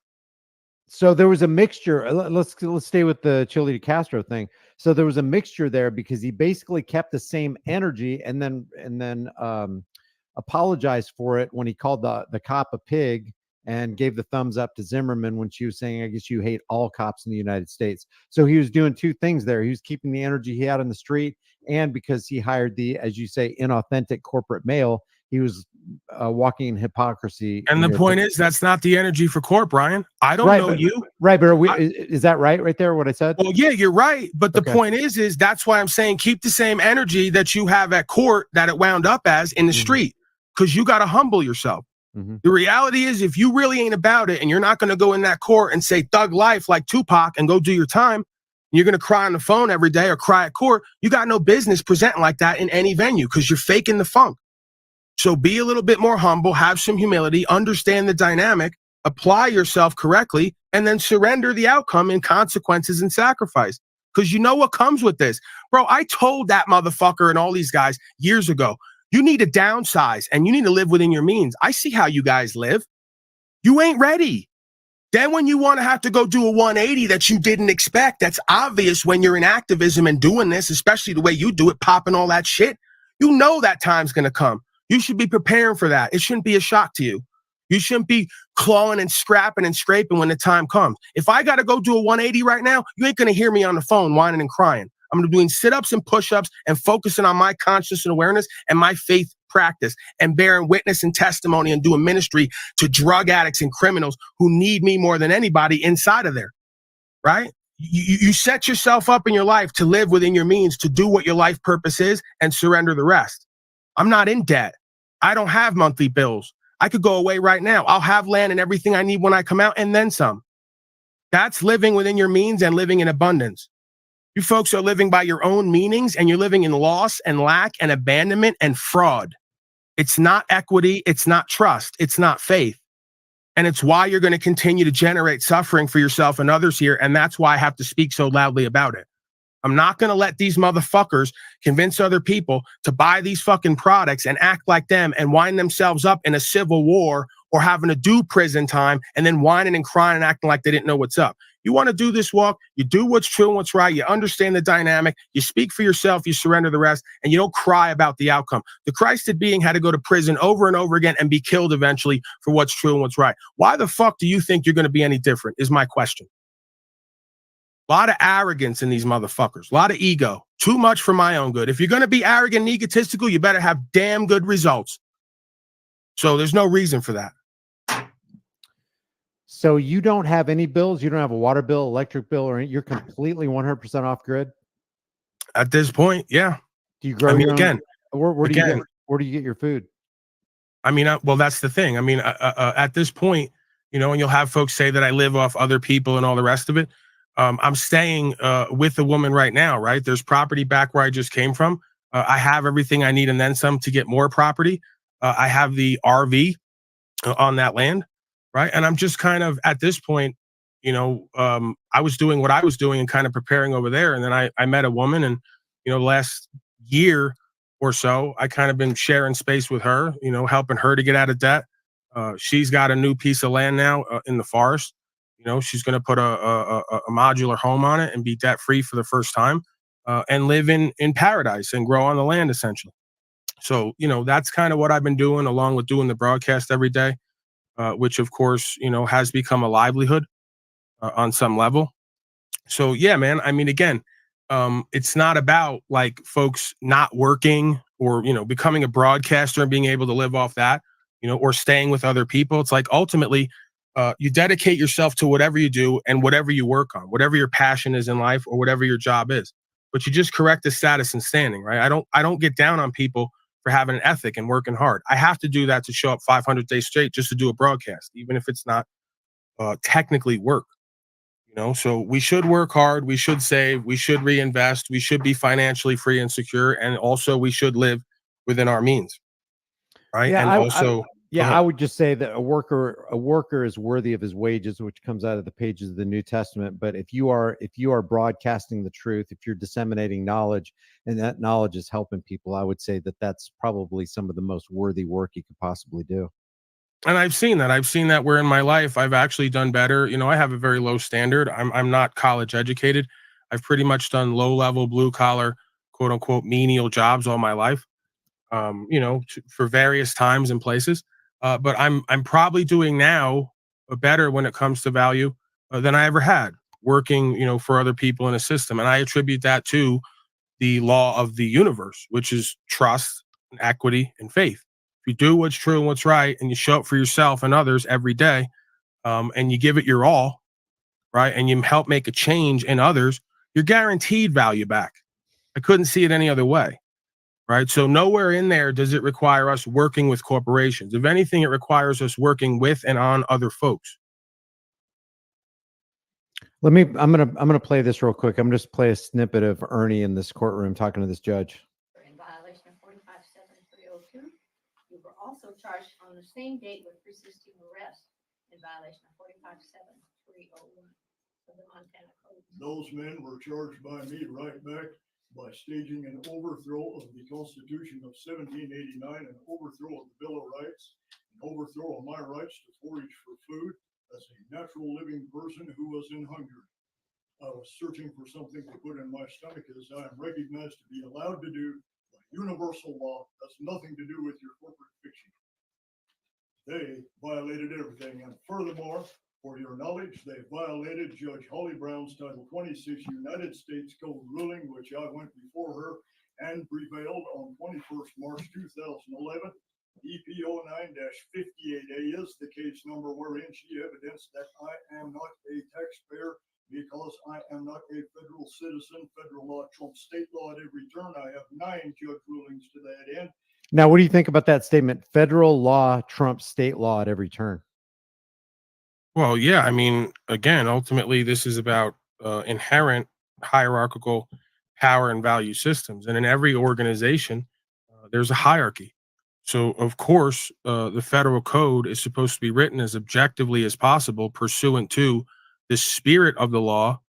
So there was a mixture. Let's stay with the Chili DeCastro thing. So there was a mixture there because he basically kept the same energy and then apologized for it when he called the cop a pig and gave the thumbs up to Zimmerman when she was saying, I guess you hate all cops in the United States. So he was doing two things there. He was keeping the energy he had on the street, and because he hired the, as you say, inauthentic corporate male, he was walking in hypocrisy.
And the point is, that's not the energy for court, Brian. I don't know you.
Right, but is that right there, what I said?
Well, yeah, you're right. But the point is that's why I'm saying keep the same energy that you have at court that it wound up as in the street, because you got to humble yourself. The reality is, if you really ain't about it and you're not going to go in that court and say thug life like Tupac and go do your time, you're going to cry on the phone every day or cry at court, you got no business presenting like that in any venue because you're faking the funk. So be a little bit more humble, have some humility, understand the dynamic, apply yourself correctly, and then surrender the outcome in consequences and sacrifice. Because you know what comes with this. Bro, I told that motherfucker and all these guys years ago, you need to downsize and you need to live within your means. I see how you guys live. You ain't ready. Then when you want to have to go do a 180 that you didn't expect, that's obvious when you're in activism and doing this, especially the way you do it, popping all that shit. You know that time's going to come. You should be preparing for that. It shouldn't be a shock to you. You shouldn't be clawing and scrapping and scraping when the time comes. If I got to go do a 180 right now, you ain't going to hear me on the phone whining and crying. I'm going to be doing sit-ups and push-ups and focusing on my conscious and awareness and my faith practice and bearing witness and testimony and doing ministry to drug addicts and criminals who need me more than anybody inside of there, right? You set yourself up in your life to live within your means, to do what your life purpose is and surrender the rest. I'm not in debt. I don't have monthly bills. I could go away right now. I'll have land and everything I need when I come out and then some. That's living within your means and living in abundance. You folks are living by your own meanings and you're living in loss and lack and abandonment and fraud. It's not equity. It's not trust. It's not faith. And it's why you're going to continue to generate suffering for yourself and others here. And that's why I have to speak so loudly about it. I'm not going to let these motherfuckers convince other people to buy these fucking products and act like them and wind themselves up in a civil war or having to do prison time and then whining and crying and acting like they didn't know what's up. You want to do this walk, you do what's true and what's right, you understand the dynamic, you speak for yourself, you surrender the rest, and you don't cry about the outcome. The Christed being had to go to prison over and over again and be killed eventually for what's true and what's right. Why the fuck do you think you're going to be any different is my question. A lot of arrogance in these motherfuckers, a lot of ego, too much for my own good. If you're going to be arrogant and egotistical, you better have damn good results. So there's no reason for that.
So you don't have any bills? You don't have a water bill, electric bill, or you're completely 100% off grid?
At this point, yeah.
Do you grow your own?
Again,
where do you get your food?
I mean, well, that's the thing. I mean, at this point, you know, and you'll have folks say that I live off other people and all the rest of it. I'm staying with a woman right now, right? There's property back where I just came from. I have everything I need and then some to get more property. I have the RV on that land, right? And I'm just kind of at this point, you know, I was doing what I was doing and kind of preparing over there. And then I met a woman and, you know, last year or so. I kind of been sharing space with her, helping her to get out of debt. She's got a new piece of land now in the forest. She's going to put a modular home on it and be debt free for the first time, and live in paradise and grow on the land essentially. So, that's kind of what I've been doing along with doing the broadcast every day, which of course, has become a livelihood on some level. So yeah, man. I mean, again, it's not about like folks not working or becoming a broadcaster and being able to live off that, or staying with other people. It's like ultimately, you dedicate yourself to whatever you do and whatever you work on, whatever your passion is in life or whatever your job is. But you just correct the status and standing, right? I don't get down on people for having an ethic and working hard. I have to do that to show up 500 days straight just to do a broadcast, even if it's not technically work. So we should work hard, we should save, we should reinvest, we should be financially free and secure, and also we should live within our means, right?
Yeah,
And also, go
I
ahead.
would just say that a worker is worthy of his wages, which comes out of the pages of the New Testament. But if you are broadcasting the truth, if you're disseminating knowledge, and that knowledge is helping people, I would say that that's probably some of the most worthy work you could possibly do.
And I've seen that. I've seen that where in my life I've actually done better. I have a very low standard. I'm not college educated. I've pretty much done low level, blue collar, quote unquote, menial jobs all my life. For various times and places. But I'm probably doing now better when it comes to value than I ever had working, for other people in a system. And I attribute that to the law of the universe, which is trust, and equity, and faith. If you do what's true and what's right, and you show up for yourself and others every day, and you give it your all, right, and you help make a change in others, you're guaranteed value back. I couldn't see it any other way, right? So nowhere in there does it require us working with corporations. If anything, it requires us working with and on other folks.
I'm gonna play this real quick. I'm gonna just play a snippet of Ernie in this courtroom talking to this judge.
In violation of 457302, you were also charged on the same date with resisting arrest in violation of 457301 of the Montana Code.
Those men were charged by me right back by staging an overthrow of the Constitution of 1789, an overthrow of the Bill of Rights, an overthrow of my rights to forage for food as a natural living person who was in hunger. I was searching for something to put in my stomach, as I am recognized to be allowed to do by universal law. That's nothing to do with your corporate fiction. They violated everything, and furthermore, for your knowledge, they violated Judge Holly Brown's Title 26 United States Code ruling, which I went before her and prevailed on 21st March 2011. EP 09-58A is the case number wherein she evidenced that I am not a taxpayer because I am not a federal citizen. Federal law trumps state law at every turn. I have 9 judge rulings to that end.
Now, what do you think about that statement? Federal law trumps state law at every turn.
Well, yeah, I mean, again, ultimately, this is about inherent hierarchical power and value systems. And in every organization, there's a hierarchy. So, of course, the federal code is supposed to be written as objectively as possible, pursuant to the spirit of the law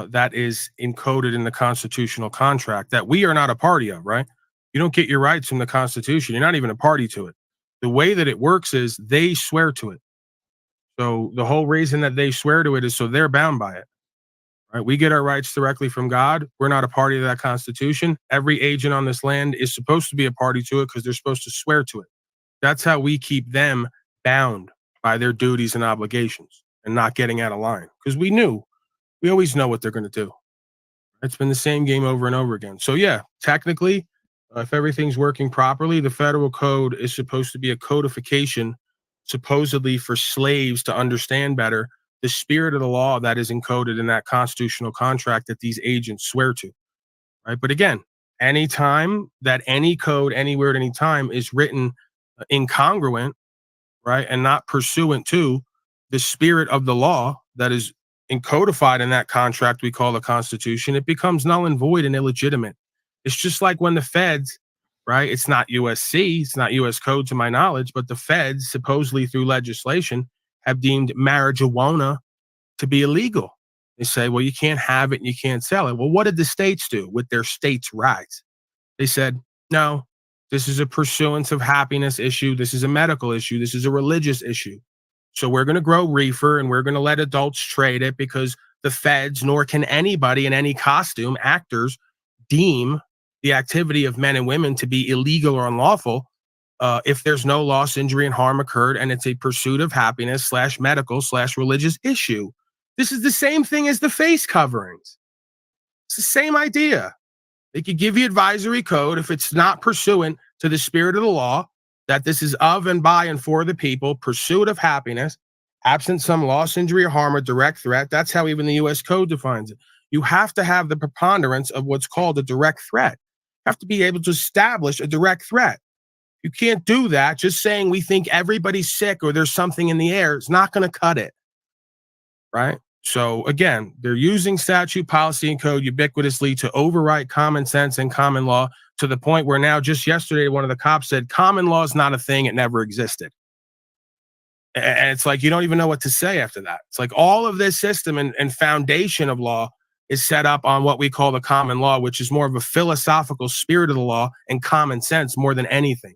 that is encoded in the constitutional contract that we are not a party of, right? You don't get your rights from the Constitution. You're not even a party to it. The way that it works is they swear to it. So the whole reason that they swear to it is so they're bound by it. Right? We get our rights directly from God. We're not a party to that Constitution. Every agent on this land is supposed to be a party to it because they're supposed to swear to it. That's how we keep them bound by their duties and obligations and not getting out of line. Because we always know what they're going to do. It's been the same game over and over again. So yeah, technically, if everything's working properly, the federal code is supposed to be a codification, supposedly for slaves to understand better the spirit of the law that is encoded in that constitutional contract that these agents swear to, right? But again, anytime that any code, anywhere at any time is written incongruent, right, and not pursuant to the spirit of the law that is encodified in that contract we call the Constitution, it becomes null and void and illegitimate. It's just like when the feds, right? It's not USC, it's not US code to my knowledge, but the feds supposedly through legislation have deemed marijuana to be illegal. They say, well, you can't have it and you can't sell it. Well, what did the states do with their states' rights? They said, No, this is a pursuance of happiness issue. This is a medical issue. This is a religious issue. So we're going to grow reefer and we're going to let adults trade it because the feds, nor can anybody in any costume, actors, deem the activity of men and women to be illegal or unlawful if there's no loss, injury, and harm occurred, and it's a pursuit of happiness / medical / religious issue. This is the same thing as the face coverings. It's the same idea. They could give you advisory code if it's not pursuant to the spirit of the law, that this is of and by and for the people, pursuit of happiness, absent some loss, injury, or harm, or direct threat. That's how even the U.S. Code defines it. You have to have the preponderance of what's called a direct threat. You have to be able to establish a direct threat. You can't do that. Just saying we think everybody's sick or there's something in the air is not going to cut it, right? So again, they're using statute, policy, and code ubiquitously to overwrite common sense and common law to the point where now, just yesterday, one of the cops said common law is not a thing. It never existed. And it's like, you don't even know what to say after that. It's like all of this system and foundation of law is set up on what we call the common law, which is more of a philosophical spirit of the law and common sense more than anything.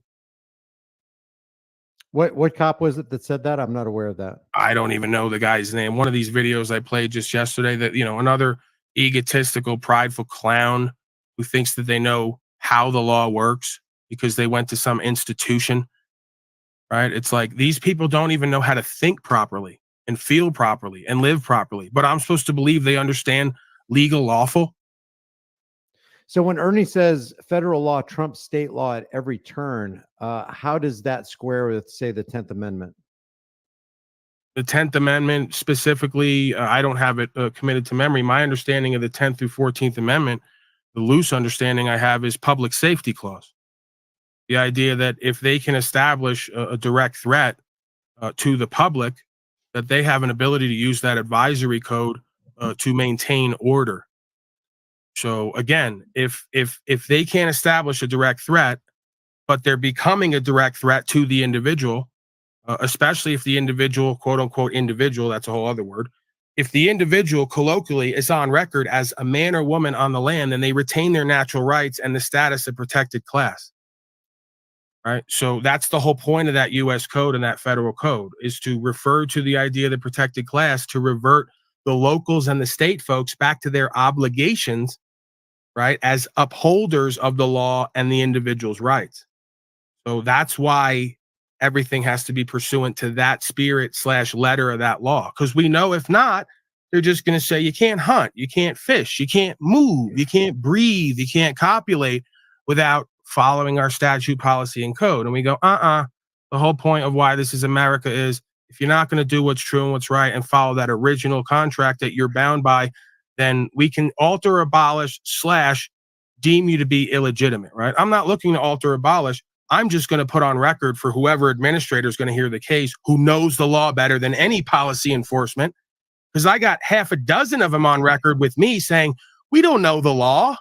What cop was it that said that? I'm not aware of that.
I don't even know the guy's name. One of these videos I played just yesterday that, another egotistical, prideful clown who thinks that they know how the law works because they went to some institution, right? It's like these people don't even know how to think properly and feel properly and live properly. But I'm supposed to believe they understand legal lawful.
So when Ernie says federal law trumps state law at every turn, how does that square with, say, the 10th Amendment?
The 10th Amendment specifically, I don't have it committed to memory. My understanding of the 10th through 14th Amendment, the loose understanding I have is public safety clause. The idea that if they can establish a direct threat to the public, that they have an ability to use that advisory code to maintain order. So again, if they can't establish a direct threat, but they're becoming a direct threat to the individual, especially if the individual, quote unquote individual, that's a whole other word. If the individual colloquially is on record as a man or woman on the land, then they retain their natural rights and the status of protected class. Right. So that's the whole point of that U.S. code and that federal code is to refer to the idea of the protected class to revert the locals and the state folks back to their obligations, right, as upholders of the law and the individual's rights. So that's why everything has to be pursuant to that spirit / letter of that law. Because we know if not, they're just going to say you can't hunt, you can't fish, you can't move, you can't breathe, you can't copulate without following our statute, policy, and code. And we go, the whole point of why this is America is if you're not going to do what's true and what's right and follow that original contract that you're bound by, then we can alter, abolish / deem you to be illegitimate, right? I'm not looking to alter, abolish. I'm just going to put on record for whoever administrator is going to hear the case who knows the law better than any policy enforcement, because I got half a dozen of them on record with me saying, we don't know the law.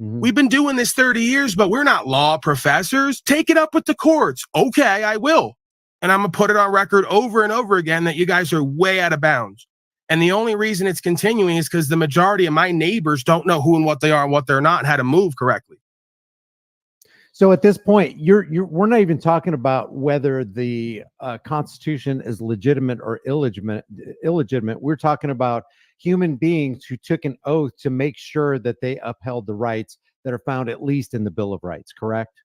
Mm-hmm. We've been doing this 30 years, but we're not law professors. Take it up with the courts. Okay, I will. And I'm going to put it on record over and over again that you guys are way out of bounds. And the only reason it's continuing is because the majority of my neighbors don't know who and what they are and what they're not and how to move correctly.
So at this point, we're not even talking about whether the Constitution is legitimate or illegitimate. We're talking about human beings who took an oath to make sure that they upheld the rights that are found at least in the Bill of Rights, correct?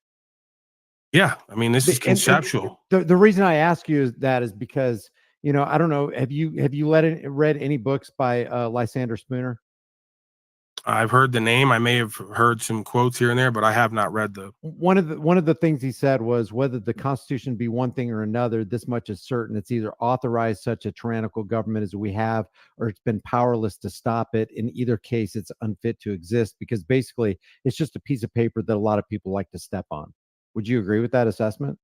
Yeah, I mean, this is conceptual.
The reason I ask you is because, I don't know, have you read any books by Lysander Spooner?
I've heard the name. I may have heard some quotes here and there, but I have not read the.
One of the things he said was whether the Constitution be one thing or another, this much is certain: it's either authorized such a tyrannical government as we have, or it's been powerless to stop it. In either case, it's unfit to exist because basically it's just a piece of paper that a lot of people like to step on. Would you agree with that assessment?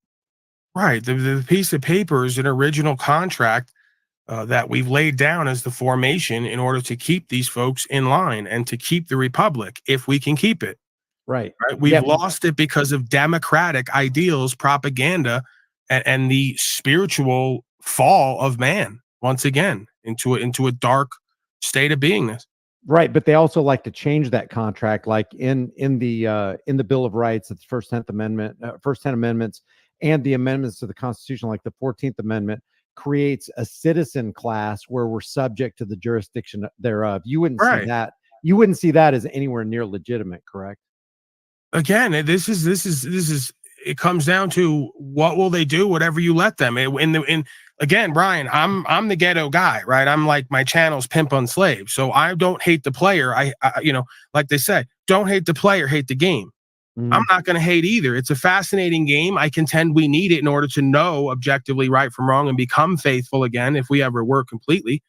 Right. The piece of paper is an original contract that we've laid down as the formation in order to keep these folks in line and to keep the republic, if we can keep it.
Right.
We've lost it because of democratic ideals, propaganda, and the spiritual fall of man once again into a dark state of beingness.
Right, but they also like to change that contract, like in the Bill of Rights, it's first 10th Amendment, first 10 amendments, and the amendments to the Constitution, like the 14th Amendment, creates a citizen class where we're subject to the jurisdiction thereof. You wouldn't see
Right.
that. You wouldn't see that as anywhere near legitimate, correct?
Again, it comes down to what will they do, whatever you let them. Again, Brian, I'm the ghetto guy, right? I'm like, my channel's pimp on slave. So I don't hate the player. I like they say, don't hate the player, hate the game. I'm not going to hate either. It's a fascinating game. I contend we need it in order to know objectively right from wrong and become faithful again if we ever were completely,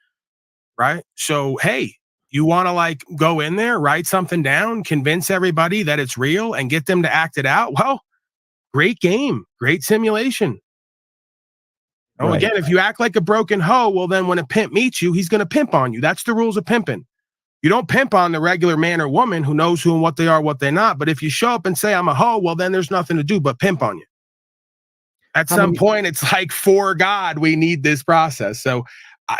right? So, hey, you want to like go in there, write something down, convince everybody that it's real and get them to act it out? Well, great game, great simulation. Oh,
Right.
again, if you act like a broken hoe, well, then when a pimp meets you, he's going to pimp on you. That's the rules of pimping. You don't pimp on the regular man or woman who knows who and what they are, what they're not. But if you show up and say, I'm a hoe, well, then there's nothing to do but pimp on you. At some point, it's like, for God, we need this process. So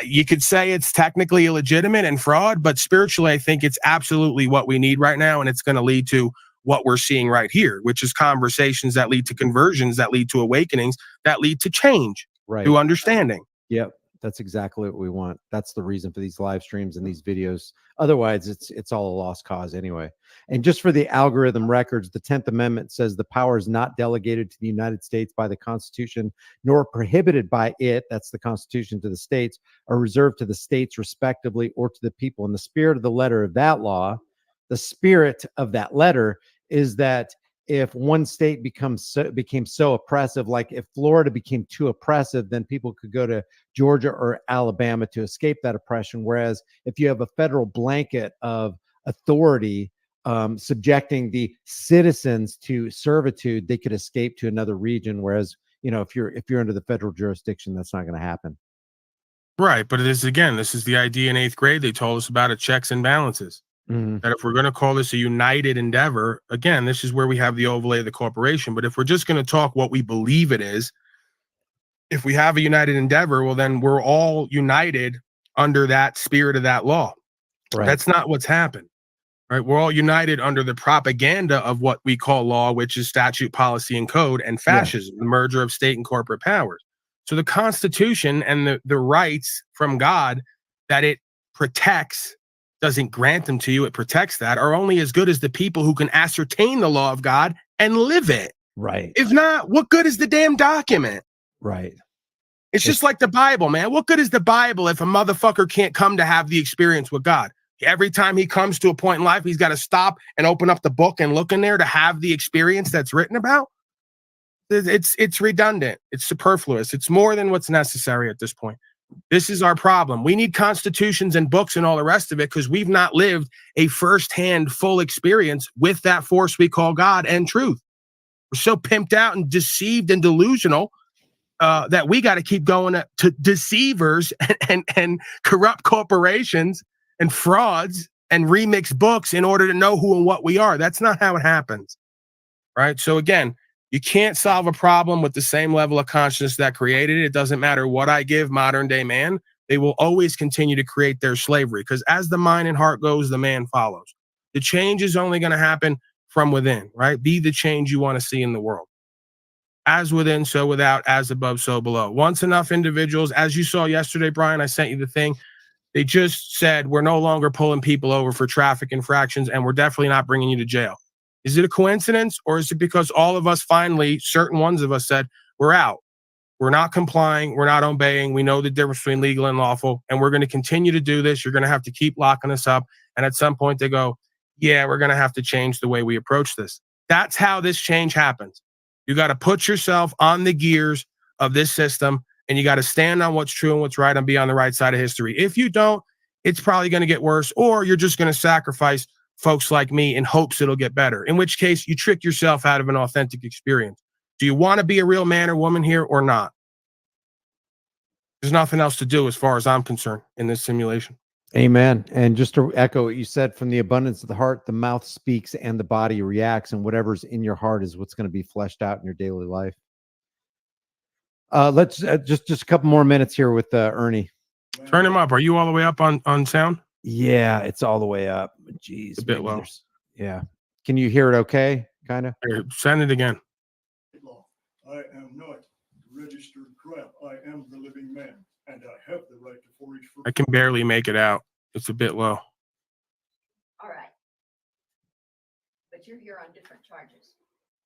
you could say it's technically illegitimate and fraud, but spiritually, I think it's absolutely what we need right now. And it's going to lead to what we're seeing right here, which is conversations that lead to conversions, that lead to awakenings, that lead to change,
Right.
to understanding.
Yep. That's exactly what we want. That's the reason for these live streams and these videos. Otherwise, it's all a lost cause anyway. And just for the algorithm records, the 10th Amendment says the power is not delegated to the United States by the Constitution, nor prohibited by it, that's the Constitution, to the states, or reserved to the states respectively or to the people. And the spirit of the letter of that law, the spirit of that letter is that if one state became so oppressive, like if Florida became too oppressive, then people could go to Georgia or Alabama to escape that oppression. Whereas if you have a federal blanket of authority subjecting the citizens to servitude, they could escape to another region. Whereas, if you're under the federal jurisdiction, that's not going to happen.
Right. But this is the idea in 8th grade. They told us about it, checks and balances. That if we're going to call this a united endeavor, again, this is where we have the overlay of the corporation. But if we're just going to talk what we believe it is, if we have a united endeavor, well, then we're all united under that spirit of that law.
Right.
That's not what's happened, right? We're all united under the propaganda of what we call law, which is statute, policy, and code, and fascism, the merger of state and corporate powers. So the Constitution and the rights from God that it protects doesn't grant them to you, it protects that, are only as good as the people who can ascertain the law of God and live it.
Right.
If not, what good is the damn document?
Right.
It's just like the Bible, man. What good is the Bible if a motherfucker can't come to have the experience with God? Every time he comes to a point in life, he's got to stop and open up the book and look in there to have the experience that's written about. It's redundant. It's superfluous. It's more than what's necessary at this point. This is our problem. We need constitutions and books and all the rest of it because we've not lived a firsthand full experience with that force we call God and truth. We're so pimped out and deceived and delusional that we got to keep going to deceivers and corrupt corporations and frauds and remix books in order to know who and what we are. That's not how it happens, right? So again, you can't solve a problem with the same level of consciousness that created it. It doesn't matter what I give modern day man. They will always continue to create their slavery because as the mind and heart goes, the man follows. The change is only going to happen from within, right? Be the change you want to see in the world. As within, so without, as above, so below. Once enough individuals, as you saw yesterday, Brian, I sent you the thing. They just said, we're no longer pulling people over for traffic infractions and we're definitely not bringing you to jail. Is it a coincidence or is it because all of us finally, certain ones of us said, we're out. We're not complying. We're not obeying. We know the difference between legal and lawful, and we're going to continue to do this. You're going to have to keep locking us up. And at some point they go, yeah, we're going to have to change the way we approach this. That's how this change happens. You got to put yourself on the gears of this system and you got to stand on what's true and what's right and be on the right side of history. If you don't, it's probably going to get worse, or you're just going to sacrifice folks like me in hopes it'll get better, in which case you trick yourself out of an authentic experience. Do you want to be a real man or woman here or not? There's nothing else to do as far as I'm concerned in this simulation.
Amen. And just to echo what you said, from the abundance of the heart, the mouth speaks and the body reacts, and whatever's in your heart is what's going to be fleshed out in your daily life. Let's just a couple more minutes here with Ernie.
Turn him up. Are you all the way up on sound?
Yeah, it's all the way up. Jeez,
It's a bit
maybe
low.
there's. Yeah. Can you hear it? Okay, kind of.
Here, send it again.
law. I am not registered crap. I am the living man, and I have the right to forage for.
I can barely make it out. It's a bit low.
All right. But you're here on different charges.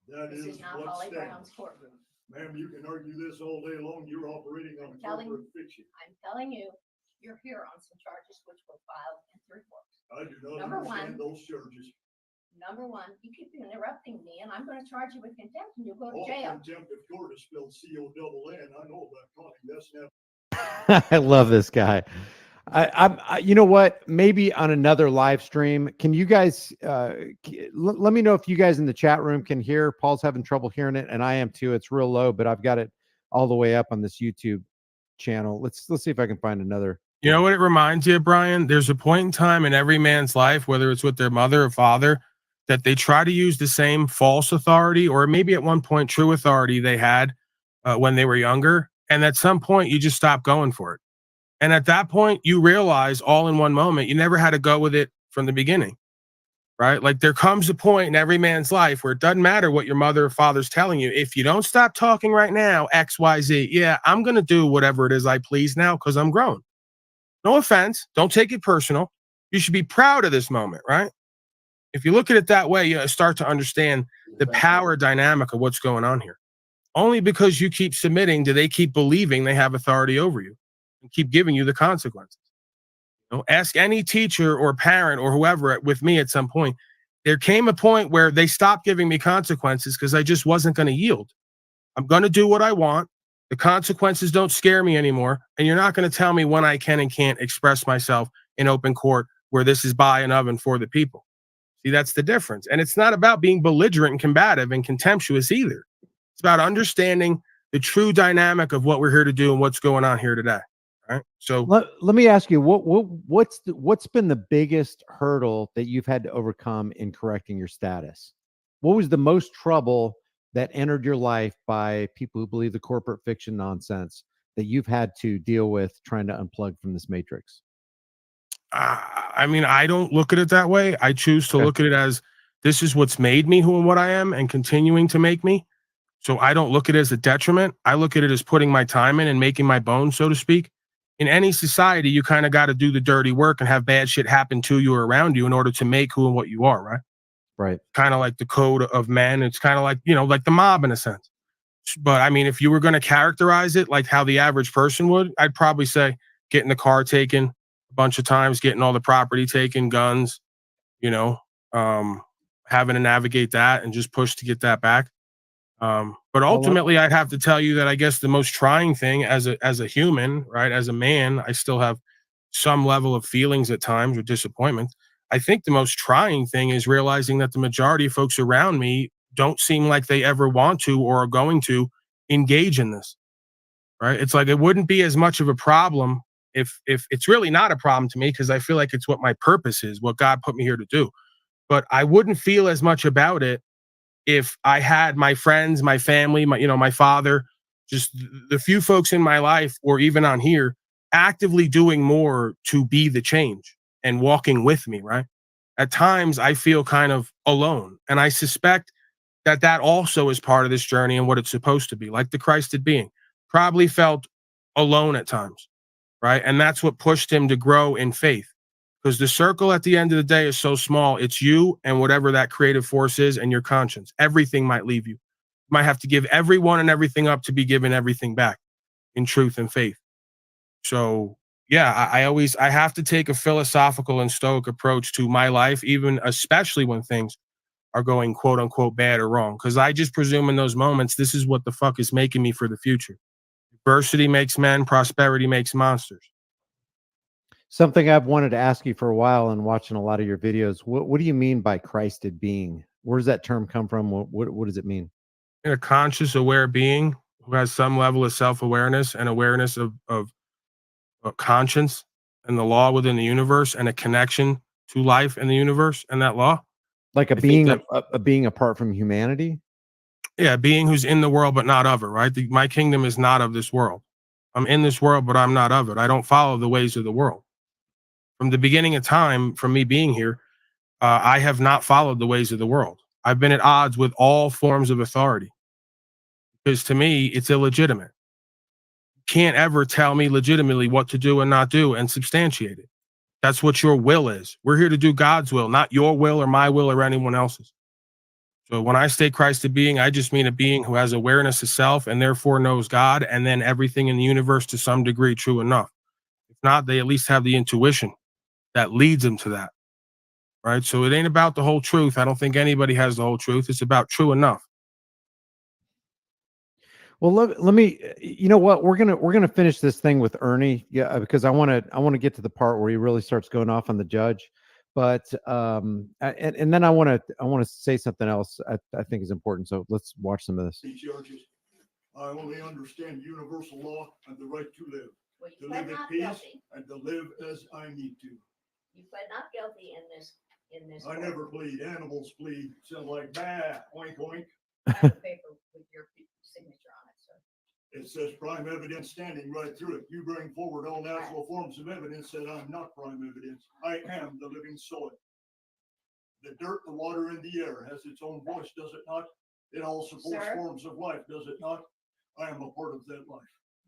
That
This
is
is not
what
Holly
stands.
Brown's courtroom.
Ma'am, you can argue this all day long. You're operating on
I'm telling-
corporate fiction.
I'm telling you, you're here on some charges which were filed in the reports.
I do not
Number
understand
one.
those charges.
Number one, you keep interrupting me and I'm gonna charge you with contempt and you'll go to
All
jail.
contempt of court is spelled C-O-double-N. I know about calling. That's not.
I love this guy. You know what? Maybe on another live stream, can you guys let me know if you guys in the chat room can hear? Paul's having trouble hearing it, and I am too. It's real low, but I've got it all the way up on this YouTube channel. Let's see if I can find another.
You know what it reminds you of, Brian? There's a point in time in every man's life, whether it's with their mother or father, that they try to use the same false authority, or maybe at one point true authority they had when they were younger. And at some point, you just stop going for it. And at that point, you realize all in one moment, you never had to go with it from the beginning, right? Like there comes a point in every man's life where it doesn't matter what your mother or father's telling you. If you don't stop talking right now, X, Y, Z, yeah, I'm going to do whatever it is I please now because I'm grown. No offense. Don't take it personal. You should be proud of this moment, right? If you look at it that way, you start to understand the power dynamic of what's going on here. Only because you keep submitting do they keep believing they have authority over you and keep giving you the consequences. You know, ask any teacher or parent or whoever with me at some point. There came a point where they stopped giving me consequences because I just wasn't going to yield. I'm going to do what I want. The consequences don't scare me anymore. And you're not going to tell me when I can and can't express myself in open court where this is by and of and for the people. See, that's the difference. And it's not about being belligerent and combative and contemptuous either. It's about understanding the true dynamic of what we're here to do and what's going on here today. Right. So
Let me ask you, what's been the biggest hurdle that you've had to overcome in correcting your status? What was the most trouble that entered your life by people who believe the corporate fiction nonsense that you've had to deal with trying to unplug from this matrix?
I mean, I don't look at it that way. I choose to look at it as this is what's made me who and what I am and continuing to make me. So I don't look at it as a detriment. I look at it as putting my time in and making my bones, so to speak. In any society, you kind of got to do the dirty work and have bad shit happen to you or around you in order to make who and what you are, right?
Right.
Kind of like the code of men. It's kind of like, you know, like the mob in a sense. But I mean, if you were going to characterize it like how the average person would, I'd probably say getting the car taken a bunch of times, getting all the property taken, guns, you know, having to navigate that and just push to get that back. But ultimately, I'd have to tell you that I guess the most trying thing as a human, right, as a man, I still have some level of feelings at times or disappointment. I think the most trying thing is realizing that the majority of folks around me don't seem like they ever want to or are going to engage in this, right? It's like it wouldn't be as much of a problem if it's really not a problem to me because I feel like it's what my purpose is, what God put me here to do. But I wouldn't feel as much about it if I had my friends, my family, my father, just the few folks in my life or even on here actively doing more to be the change and walking with me, right? At times I feel kind of alone. And I suspect that also is part of this journey and what it's supposed to be, like the Christed being. Probably felt alone at times, right? And that's what pushed him to grow in faith. Because the circle at the end of the day is so small. It's you and whatever that creative force is and your conscience. Everything might leave you. You might have to give everyone and everything up to be given everything back in truth and faith. So yeah, I have to take a philosophical and stoic approach to my life, even especially when things are going quote unquote bad or wrong. Because I just presume in those moments, this is what the fuck is making me for the future. Adversity makes men, prosperity makes monsters.
Something I've wanted to ask you for a while and watching a lot of your videos. What do you mean by Christed being? Where does that term come from? What does it mean?
A conscious, aware being who has some level of self-awareness and awareness of conscience and the law within the universe and a connection to life in the universe and that law.
Like a
I think
being,
that-
a being apart from humanity?
Yeah, being who's in the world but not of it, right? My kingdom is not of this world. I'm in this world, but I'm not of it. I don't follow the ways of the world. From the beginning of time, from me being here, I have not followed the ways of the world. I've been at odds with all forms of authority because to me, it's illegitimate. You can't ever tell me legitimately what to do and not do and substantiate it. That's what your will is. We're here to do God's will, not your will or my will or anyone else's. So when I state Christ a being, I just mean a being who has awareness of self and therefore knows God and then everything in the universe to some degree true enough. If not, they at least have the intuition that leads them to that. Right. So it ain't about the whole truth. I don't think anybody has the whole truth. It's about true enough.
Well, let me. You know what? We're gonna finish this thing with Ernie, yeah, because I want to get to the part where he really starts going off on the judge. But and then I want to say something else I think is important. So let's watch some of this.
These charges, I only understand universal law and the right to live.
Well,
To
you
live
pled
at
not
peace
guilty.
and to live as I need to.
You pled not guilty in this.
I never plead. Animals plead. Sound like bah, oink oink.
I have a paper with your signature on it, sir.
It says prime evidence standing right through it. You bring forward all natural forms of evidence that I'm not prime evidence. I am the living soil. The dirt, the water, and the air has its own voice, does it not? It all supports
Sir?
forms of life, does it not? I am a part of that life.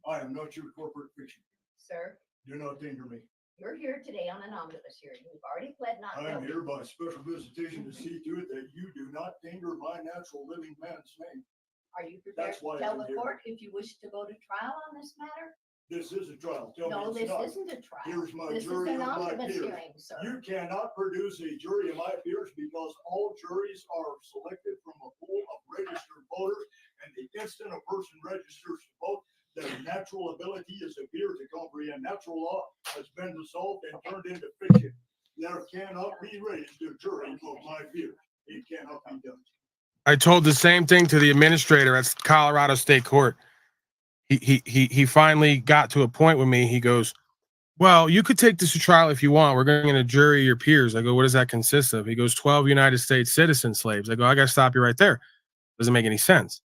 I am not your corporate fiction.
Sir,
Do not danger me.
you're here today on an omnibus hearing. You've already pled not
I am
guilty.
here by special visitation to see to it that you do not danger my natural living man's name.
Are you prepared
That's
to
why
tell
I'm
the
here.
court if you wish to go to trial on this matter?
This is a trial. Tell
No,
me
this
it's not.
isn't a trial.
Here's my
This is
jury
an
of my
omnibus
peers.
hearing, sir.
You cannot produce a jury of my peers because all juries are selected from a pool of registered voters. And the instant a person registers to vote, their natural ability as a peer to comprehend natural law has been dissolved and turned into fiction. There cannot be raised a jury of my peers. It cannot be done.
I told the same thing to the administrator at Colorado State Court. He finally got to a point with me. He goes, well, you could take this to trial if you want. We're going to jury your peers. I go, what does that consist of? He goes, 12 United States citizen slaves. I go, I got to stop you right there. Doesn't make any sense.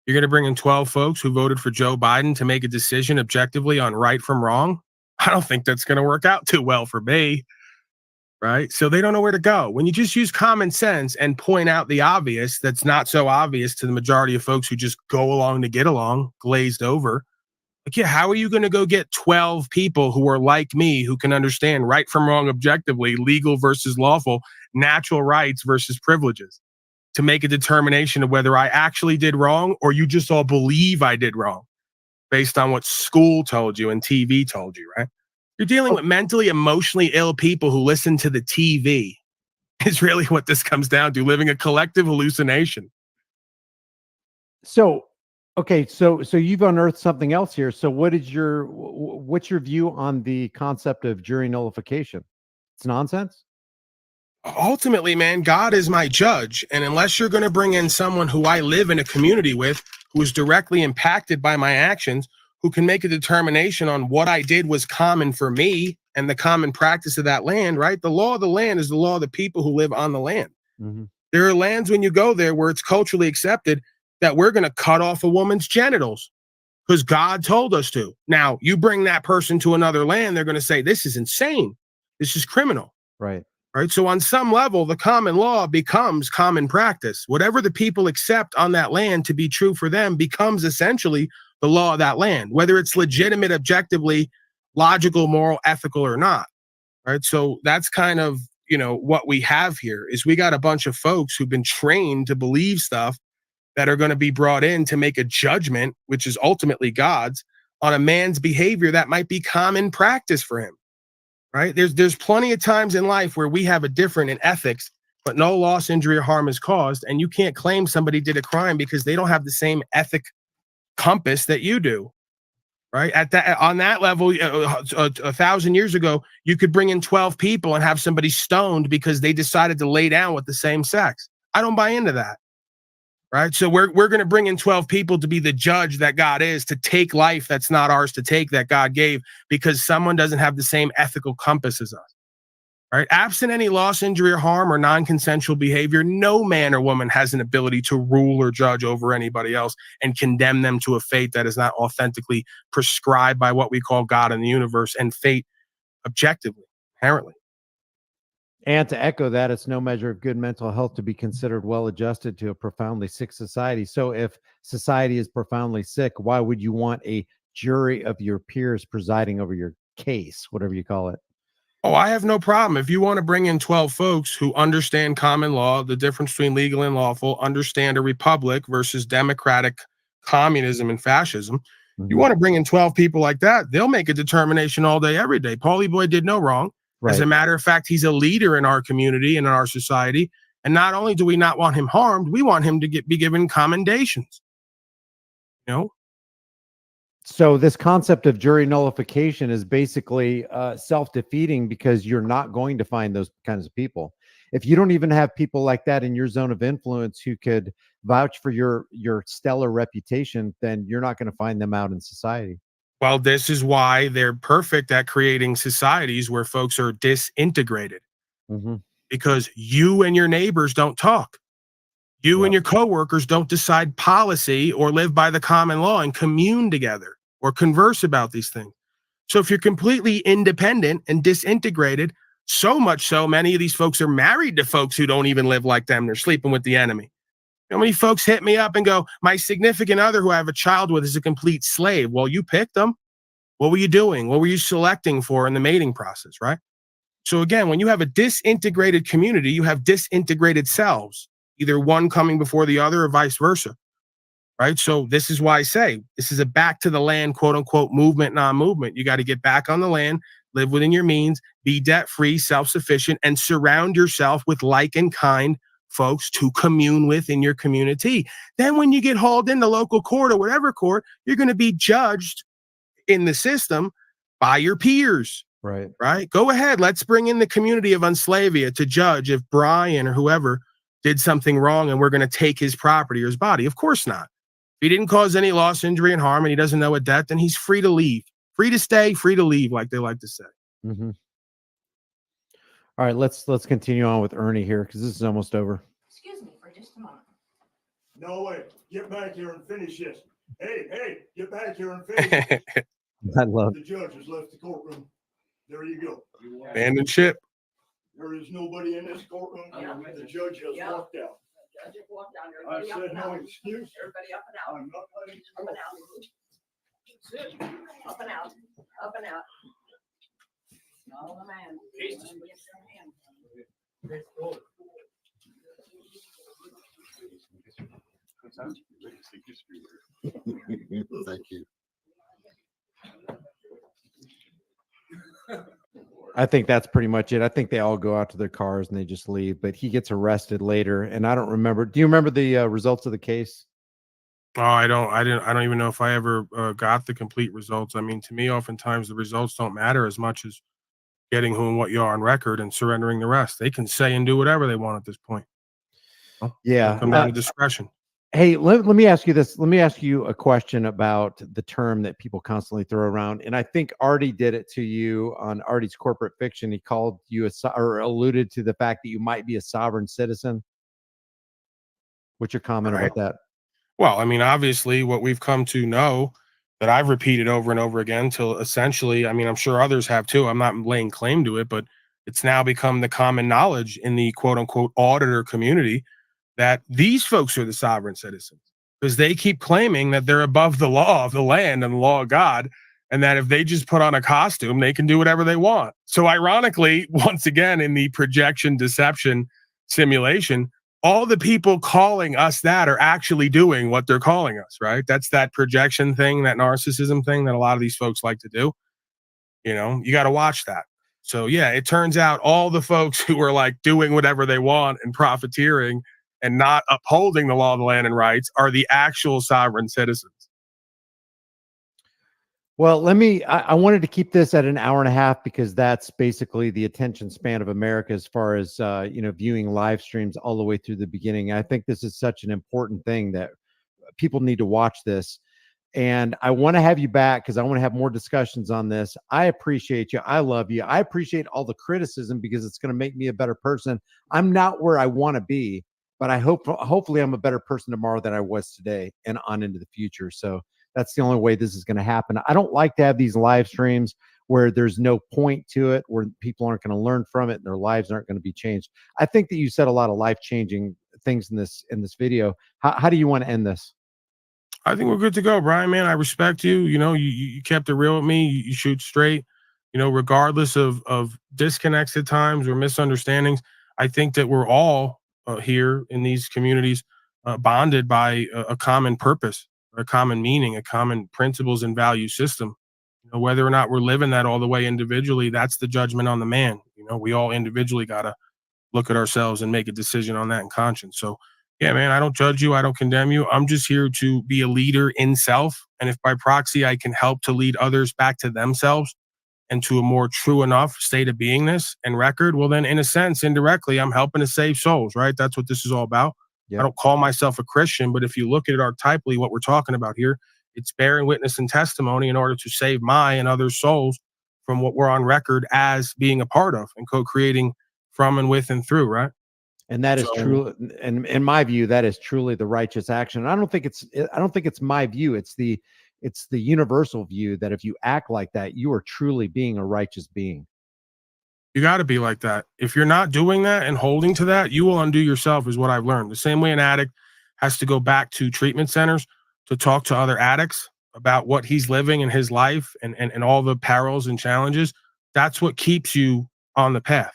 You're going to bring in 12 folks who voted for Joe Biden to make a decision objectively on right from wrong? I don't think that's going to work out too well for me. Right? So they don't know where to go. When you just use common sense and point out the obvious that's not so obvious to the majority of folks who just go along to get along, glazed over. Like, yeah, how are you going to go get 12 people who are like me, who can understand right from wrong objectively, legal versus lawful, natural rights versus privileges, to make a determination of whether I actually did wrong or you just all believe I did wrong based on what school told you and TV told you, right? You're dealing with mentally, emotionally ill people who listen to the TV is really what this comes down to, living a collective hallucination.
So, okay, so you've unearthed something else here. So what's your view on the concept of jury nullification? It's nonsense.
Ultimately, man, God is my judge. And unless you're going to bring in someone who I live in a community with, who is directly impacted by my actions, who can make a determination on what I did was common for me and the common practice of that land, right? The law of the land is the law of the people who live on the land.
Mm-hmm.
There are lands when you go there where it's culturally accepted that we're going to cut off a woman's genitals because God told us to. Now, you bring that person to another land, they're going to say, this is insane. This is criminal.
Right.
Right. So on some level, the common law becomes common practice. Whatever the people accept on that land to be true for them becomes essentially the law of that land, whether it's legitimate, objectively, logical, moral, ethical, or not. Right. So that's kind of, what we have here is we got a bunch of folks who've been trained to believe stuff that are going to be brought in to make a judgment, which is ultimately God's, on a man's behavior that might be common practice for him. Right? There's plenty of times in life where we have a different in ethics, but no loss, injury, or harm is caused. And you can't claim somebody did a crime because they don't have the same ethic compass that you do. Right? On that level, 1,000 years ago, you could bring in 12 people and have somebody stoned because they decided to lay down with the same sex. I don't buy into that. Right. So we're going to bring in 12 people to be the judge that God is, to take life that's not ours to take, that God gave, because someone doesn't have the same ethical compass as us. Right. Absent any loss, injury, or harm or non-consensual behavior, no man or woman has an ability to rule or judge over anybody else and condemn them to a fate that is not authentically prescribed by what we call God and the universe and fate objectively, inherently.
And to echo that, it's no measure of good mental health to be considered well adjusted to a profoundly sick society. So if society is profoundly sick, why would you want a jury of your peers presiding over your case, whatever you call it?
Oh, I have no problem. If you want to bring in 12 folks who understand common law, the difference between legal and lawful, understand a republic versus democratic communism and fascism, you
Mhm.
want to bring in 12 people like that, they'll make a determination all day, every day. Paulie Boy did no wrong. As a
Right.
matter of fact, he's a leader in our community and in our society. And not only do we not want him harmed, we want him to be given commendations. You know,
So this concept of jury nullification is basically self-defeating because you're not going to find those kinds of people. If you don't even have people like that in your zone of influence who could vouch for your stellar reputation, then you're not going to find them out in society.
well, this is why they're perfect at creating societies where folks are disintegrated
Hmm.
because you and your neighbors don't talk. You and
Yep.
your coworkers don't decide policy or live by the common law and commune together or converse about these things. So if you're completely independent and disintegrated, so much so many of these folks are married to folks who don't even live like them. They're sleeping with the enemy. How many folks hit me up and go, my significant other who I have a child with is a complete slave? Well, you picked them. What were you doing? What were you selecting for in the mating process, right? So again, when you have a disintegrated community, you have disintegrated selves, either one coming before the other or vice versa, right? So this is why I say this is a back to the land, quote unquote, movement, non-movement. You got to get back on the land, live within your means, be debt-free, self-sufficient, and surround yourself with like and kind folks to commune with in your community. Then when you get hauled into local court or whatever court, you're going to be judged in the system by your peers.
Right.
Right? Go ahead. Let's bring in the community of Unslavia to judge if Brian or whoever did something wrong and we're going to take his property or his body. Of course not. If he didn't cause any loss, injury, and harm and he doesn't know a debt, then he's free to leave. Free to stay, free to leave, like they like to say.
Hmm. All right, let's continue on with Ernie here because this is almost over.
Excuse me for just a moment.
No way, get back here and finish this. Hey, get back here and finish this.
I love
The judge has left the courtroom. There you go.
Abandoned ship.
There is nobody in this courtroom.
Yeah.
The judge has
Yeah.
walked out.
Judge, walk down there.
I
Everybody up
said
and
no
out.
excuse.
Everybody up and out.
I'm not letting you
Up
go.
and out.
That's it.
Up and out. Up and out. Oh, man. Yes, I am.
Thank you.
I think that's pretty much it. I think they all go out to their cars and they just leave, but he gets arrested later. And I don't remember. Do you remember the results of the case?
Oh, I don't even know if I ever got the complete results. I mean, to me, oftentimes the results don't matter as much as getting who and what you are on record and surrendering the rest. They can say and do whatever they want at this point. Well,
Yeah.
it'll come down to discretion.
Hey, let me ask you this. Let me ask you a question about the term that people constantly throw around. And I think Artie did it to you on Artie's Corporate Fiction. He called you or alluded to the fact that you might be a sovereign citizen. What's your comment
Right.
about that?
Well, I mean, obviously, what we've come to know that I've repeated over and over again till essentially, I mean, I'm sure others have too. I'm not laying claim to it, but it's now become the common knowledge in the quote unquote auditor community that these folks are the sovereign citizens because they keep claiming that they're above the law of the land and the law of God. And that if they just put on a costume, they can do whatever they want. So, ironically, once again, in the projection deception simulation, all the people calling us that are actually doing what they're calling us, right? That's that projection thing, that narcissism thing that a lot of these folks like to do. You know, you got to watch that. So, yeah, it turns out all the folks who are like doing whatever they want and profiteering and not upholding the law of the land and rights are the actual sovereign citizens.
Well, I wanted to keep this at an hour and a half because that's basically the attention span of America as far as, viewing live streams all the way through the beginning. I think this is such an important thing that people need to watch this. And I want to have you back because I want to have more discussions on this. I appreciate you. I love you. I appreciate all the criticism because it's going to make me a better person. I'm not where I want to be, but hopefully I'm a better person tomorrow than I was today and on into the future. So that's the only way this is going to happen. I don't like to have these live streams where there's no point to it, where people aren't going to learn from it and their lives aren't going to be changed. I think that you said a lot of life-changing things in this video. How do you want to end this?
I think we're good to go, Brian, man. I respect you. You know, you kept it real with me. You shoot straight, you know, regardless of disconnects at times or misunderstandings. I think that we're all here in these communities bonded by a common purpose, a common meaning, a common principles and value system. You know, whether or not we're living that all the way individually, that's the judgment on the man. You know, we all individually gotta look at ourselves and make a decision on that in conscience. So, yeah, man, I don't judge you. I don't condemn you. I'm just here to be a leader in self. And if by proxy I can help to lead others back to themselves and to a more true enough state of beingness and record, well, then in a sense, indirectly, I'm helping to save souls, right? That's what this is all about.
Yep.
I don't call myself a Christian, but if you look at it archetypally, what we're talking about here, it's bearing witness and testimony in order to save my and others' souls from what we're on record as being a part of and co-creating from and with and through, right?
And that is true. And in my view, that is truly the righteous action. And I don't think it's my view. It's the universal view that if you act like that, you are truly being a righteous being.
You got to be like that. If you're not doing that and holding to that, you will undo yourself, is what I've learned. The same way an addict has to go back to treatment centers to talk to other addicts about what he's living in his life and all the perils and challenges. That's what keeps you on the path.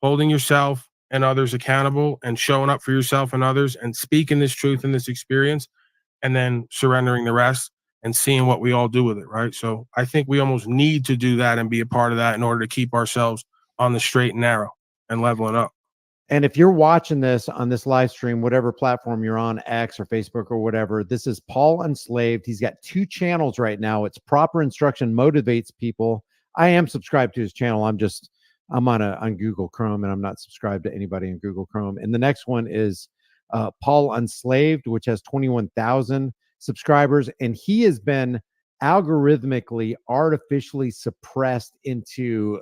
Holding yourself and others accountable and showing up for yourself and others and speaking this truth and this experience and then surrendering the rest and seeing what we all do with it, right? So I think we almost need to do that and be a part of that in order to keep ourselves on the straight and narrow and leveling up.
And if you're watching this on this live stream, whatever platform you're on, X or Facebook or whatever, this is Paul Enslaved. He's got 2 channels right now. It's Proper Instruction Motivates People. I am subscribed to his channel. I'm on Google Chrome, and I'm not subscribed to anybody in Google Chrome. And the next one is Paul Enslaved, which has 21,000 subscribers, and he has been algorithmically, artificially suppressed into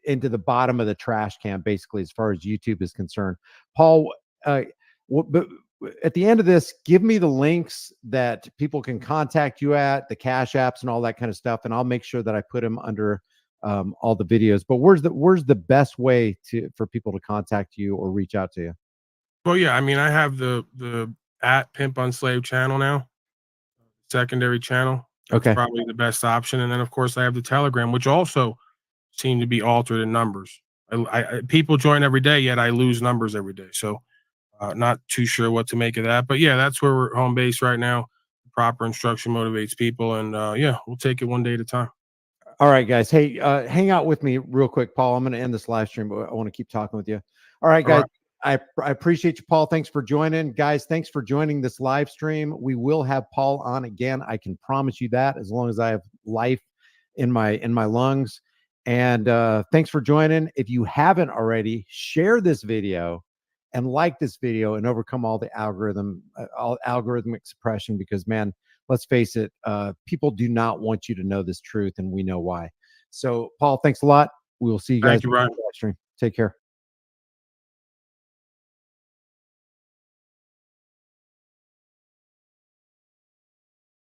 the bottom of the trash can, basically, as far as YouTube is concerned. Paul, but at the end of this, give me the links that people can contact you at, the Cash Apps and all that kind of stuff, and I'll make sure that I put them under all the videos. But where's the best way for people to contact you or reach out to you?
Well, yeah, I mean, I have the at Pimp Unslave channel now, secondary channel. That's
Okay.
probably the best option. And then of course I have the Telegram, which also seem to be altered in numbers. I people join every day, yet I lose numbers every day. So not too sure what to make of that. But yeah, that's where we're home base right now. Proper instruction motivates people. And yeah, we'll take it one day at a time.
All right, guys. Hey, hang out with me real quick, Paul. I'm going to end this live stream, but I want to keep talking with you. All right, guys. All right. I appreciate you, Paul. Thanks for joining. Guys, thanks for joining this live stream. We will have Paul on again. I can promise you that, as long as I have life in my lungs. And thanks for joining. If you haven't already, share this video and like this video and overcome all the algorithmic suppression, because, man, let's face it, people do not want you to know this truth, and we know why. So, Paul, thanks a lot. We will see you guys
Thank you, Ryan.
on the live stream. Take care.